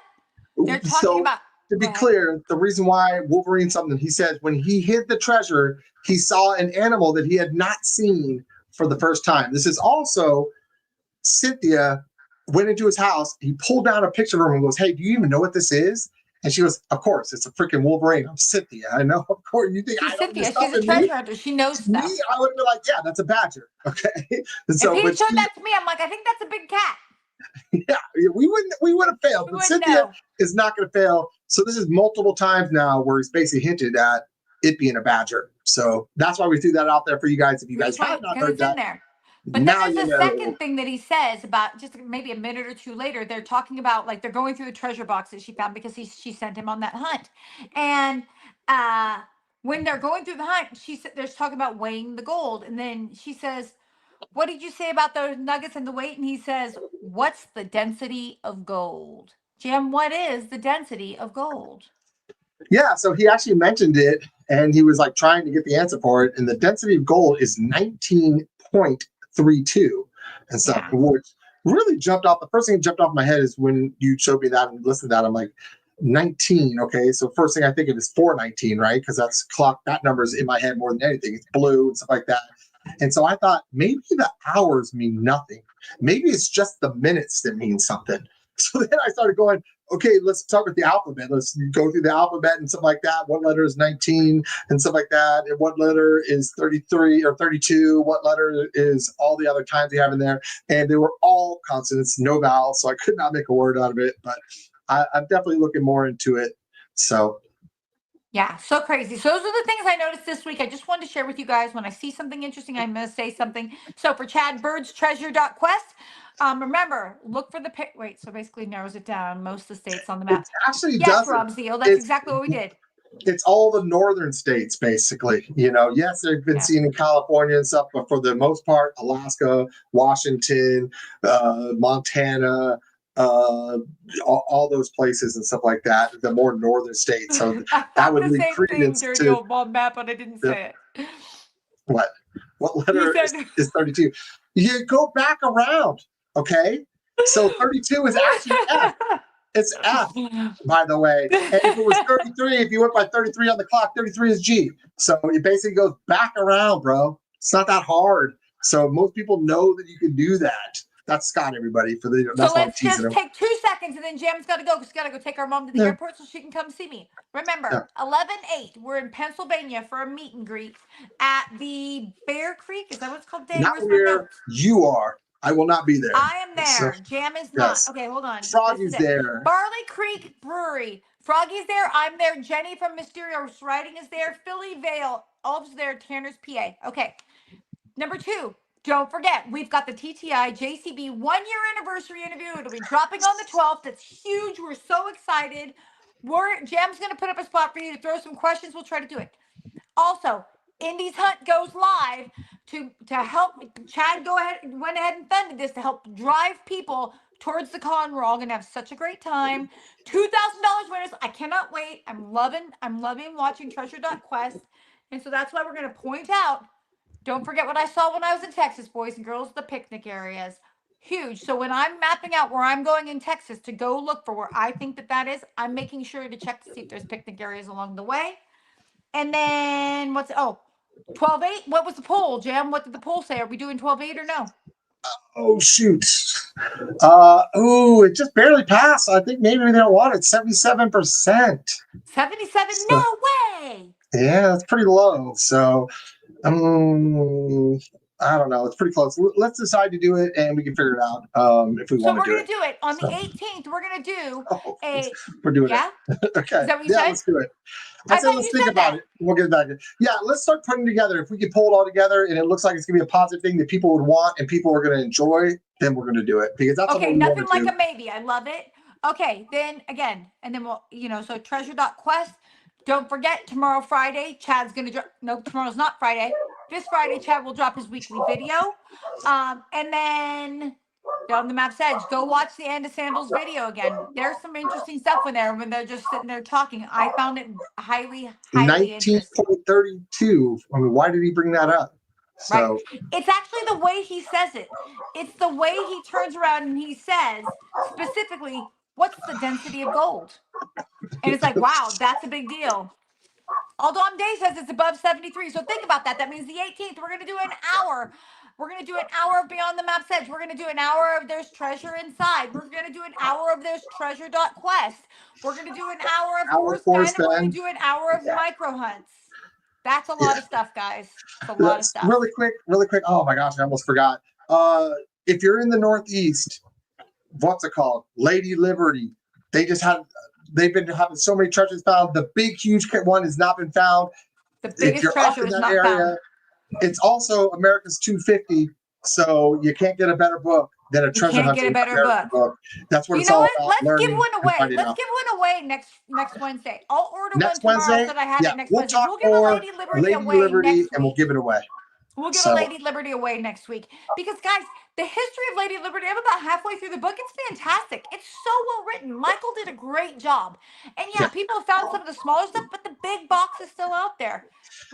they're talking about... To be clear, the reason why Wolverine something, he says when he hid the treasure, he saw an animal that he had not seen for the first time. This is also Cynthia went into his house. He pulled down a picture of her and goes, "Hey, do you even know what this is?" And she goes, "Of course, it's a freaking Wolverine. I'm Cynthia. I know. Of course, you think She's I don't Cynthia. know She's a treasure hunter. She knows me, stuff. I would have been like, yeah, that's a badger. Okay. And so, if he but showed that to me, I'm like, I think that's a big cat. yeah, we would have failed. We But wouldn't Cynthia know. is not going to fail. So this is multiple times now where he's basically hinted at it being a badger. So that's why we threw that out there for you guys. If you guys have not because heard it's in that, there. But now then there's you a know. second thing that he says about just maybe a minute or two later. They're talking about like they're going through the treasure box that she found because she sent him on that hunt. And when they're going through the hunt, they're talking about weighing the gold. And then she says, "What did you say about those nuggets and the weight?" And he says, "What's the density of gold?" Jim, what is the density of gold? Yeah, so he actually mentioned it and he was like trying to get the answer for it. And the density of gold is 19.32 and stuff, which really jumped off. The first thing that jumped off my head is when you showed me that and listened to that. I'm like, 19. Okay, so first thing I think of is 419, right? Because that's clock. That number is in my head more than anything. It's blue and stuff like that. And so I thought maybe the hours mean nothing. Maybe it's just the minutes that mean something. So then I started going, okay, let's start with the alphabet. Let's go through the alphabet and stuff like that. What letter is 19 and stuff like that? And what letter is 33 or 32? What letter is all the other times we have in there? And they were all consonants, no vowels. So I could not make a word out of it. But I'm definitely looking more into it. So. Yeah, so crazy. So those are the things I noticed this week. I just wanted to share with you guys. When I see something interesting, I'm going to say something. So for Chad Bird's Trezor.Quest, remember, look for the wait. So basically narrows it down. Most of the states on the map. It actually yes, doesn't. Rob Zeal. That's exactly what we did. It's all the northern states, basically. Yes, they've been seen in California and stuff, but for the most part, Alaska, Washington, Montana, all those places and stuff like that, the more northern states. So that would lead credence dirty to old mom map, but I didn't say it. What letter is 32? You go back around, okay? So 32 is actually F. It's F, by the way. And if it was 33, if you went by 33 on the clock, 33 is G. So it basically goes back around, bro. It's not that hard. So most people know that you can do that. That's Scott, everybody. That's so let's just take 2 seconds, and then Jam's got to go because she's got to go take our mom to the airport so she can come see me. Remember, 11/8, we're in Pennsylvania for a meet and greet at the Bear Creek. Is that what it's called? Dang, not where you are. I will not be there. I am there. So, Jam is not. Yes. Okay, hold on. Froggy's there. Barley Creek Brewery. Froggy's there. I'm there. Jenny from Mysterious Writing is there. Philly Vale. All's there. Tanner's PA. Okay. Number 2. Don't forget, we've got the TTI JCB 1-year anniversary interview. It'll be dropping on the 12th. It's huge. We're so excited. Jam's going to put up a spot for you to throw some questions. We'll try to do it. Also, Indies Hunt goes live to help. Chad went ahead and funded this to help drive people towards the con. We're all gonna have such a great time. $2,000 winners. I cannot wait. I'm loving watching Trezor.Quest. And so that's why we're gonna point out. Don't forget what I saw when I was in Texas, boys and girls, the picnic areas. Huge. So when I'm mapping out where I'm going in Texas to go look for where I think that is, I'm making sure to check to see if there's picnic areas along the way. And then 12/8. What was the poll, Jam? What did the poll say? Are we doing 12/8 or no? Oh shoot. It just barely passed. I think maybe they don't want it. 77%. 77? So, no way. Yeah, that's pretty low. So I don't know. It's pretty close. Let's decide to do it, and we can figure it out if we want to do it. So we're going to do it. On the 18th, we're going to do We're doing it. Okay. Is that what you said? Let's do it. I said let's think about it. We'll get it back. Yeah, let's start putting together. If we can pull it all together, and it looks like it's going to be a positive thing that people would want and people are going to enjoy, then we're going to do it. Because that's okay, nothing like a maybe. I love it. Okay, then again, and then we'll, so Trezor.Quest. Don't forget, tomorrow, Friday, Chad's going to drop. No, tomorrow's not Friday. This Friday, Chad will drop his weekly video. And then on the Map's Edge, go watch the End of Sandals video again. There's some interesting stuff in there when they're just sitting there talking. I found it highly 19.32. I mean, why did he bring that up? So. Right. It's actually the way he says it. It's the way he turns around and he says, specifically, what's the density of gold? And it's like, wow, that's a big deal. Aldom Day says it's above 73. So think about that. That means the 18th, we're going to do an hour We're going to do an hour of Beyond the Map's Edge. We're going to do an hour of There's Treasure Inside. We're going to do an hour of There's Trezor.Quest. We're going to do an hour of Force Pen, and we're going to do an hour of Micro Hunts. That's a lot of stuff, guys. It's a lot of stuff. Really quick. Oh my gosh, I almost forgot. If you're in the Northeast, what's it called? Lady Liberty. They've been having so many treasures found. The big, huge one has not been found. The biggest treasure is not found. It's also America's 250, so you can't get a better book than a treasure hunt. You can't get a better book. That's what it's all about. Let's give one away. Let's give one away next Wednesday. I'll order next one tomorrow Wednesday, so that I have it next we'll Wednesday. Talk We'll give a Lady Liberty away next week. And we'll give it away. We'll give a Lady Liberty away next week. Because, guys, the history of Lady Liberty, I'm about halfway through the book. It's fantastic. It's so well written. Michael did a great job. And, people have found some of the smaller stuff, but the big box is still out there.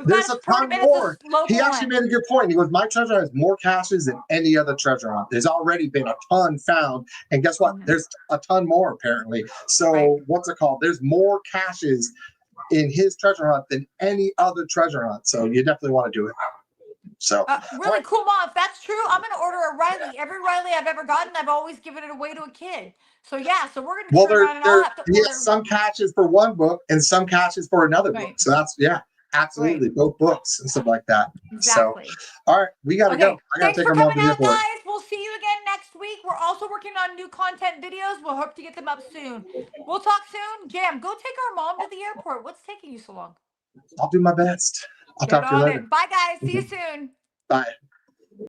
There's a ton more. He actually made a good point. He goes, my treasure has more caches than any other treasure hunt. There's already been a ton found. And guess what? There's a ton more, apparently. So, what's it called? There's more caches in his treasure hunt than any other treasure hunt. So, you definitely want to do it. So really cool, Mom. If that's true, I'm going to order a Riley. Every Riley I've ever gotten, I've always given it away to a kid. So so we're going to turn around and I'll have to order. Some caches for one book and some caches for another book. So that's absolutely both books and stuff like that. Exactly. So all right, we got to go. I got to take our mom to the airport. Guys, we'll see you again next week. We're also working on new content videos. We'll hope to get them up soon. We'll talk soon. Jam, go take our mom to the airport. What's taking you so long? I'll do my best. I'll talk to you later. Bye, guys. See you soon. Bye.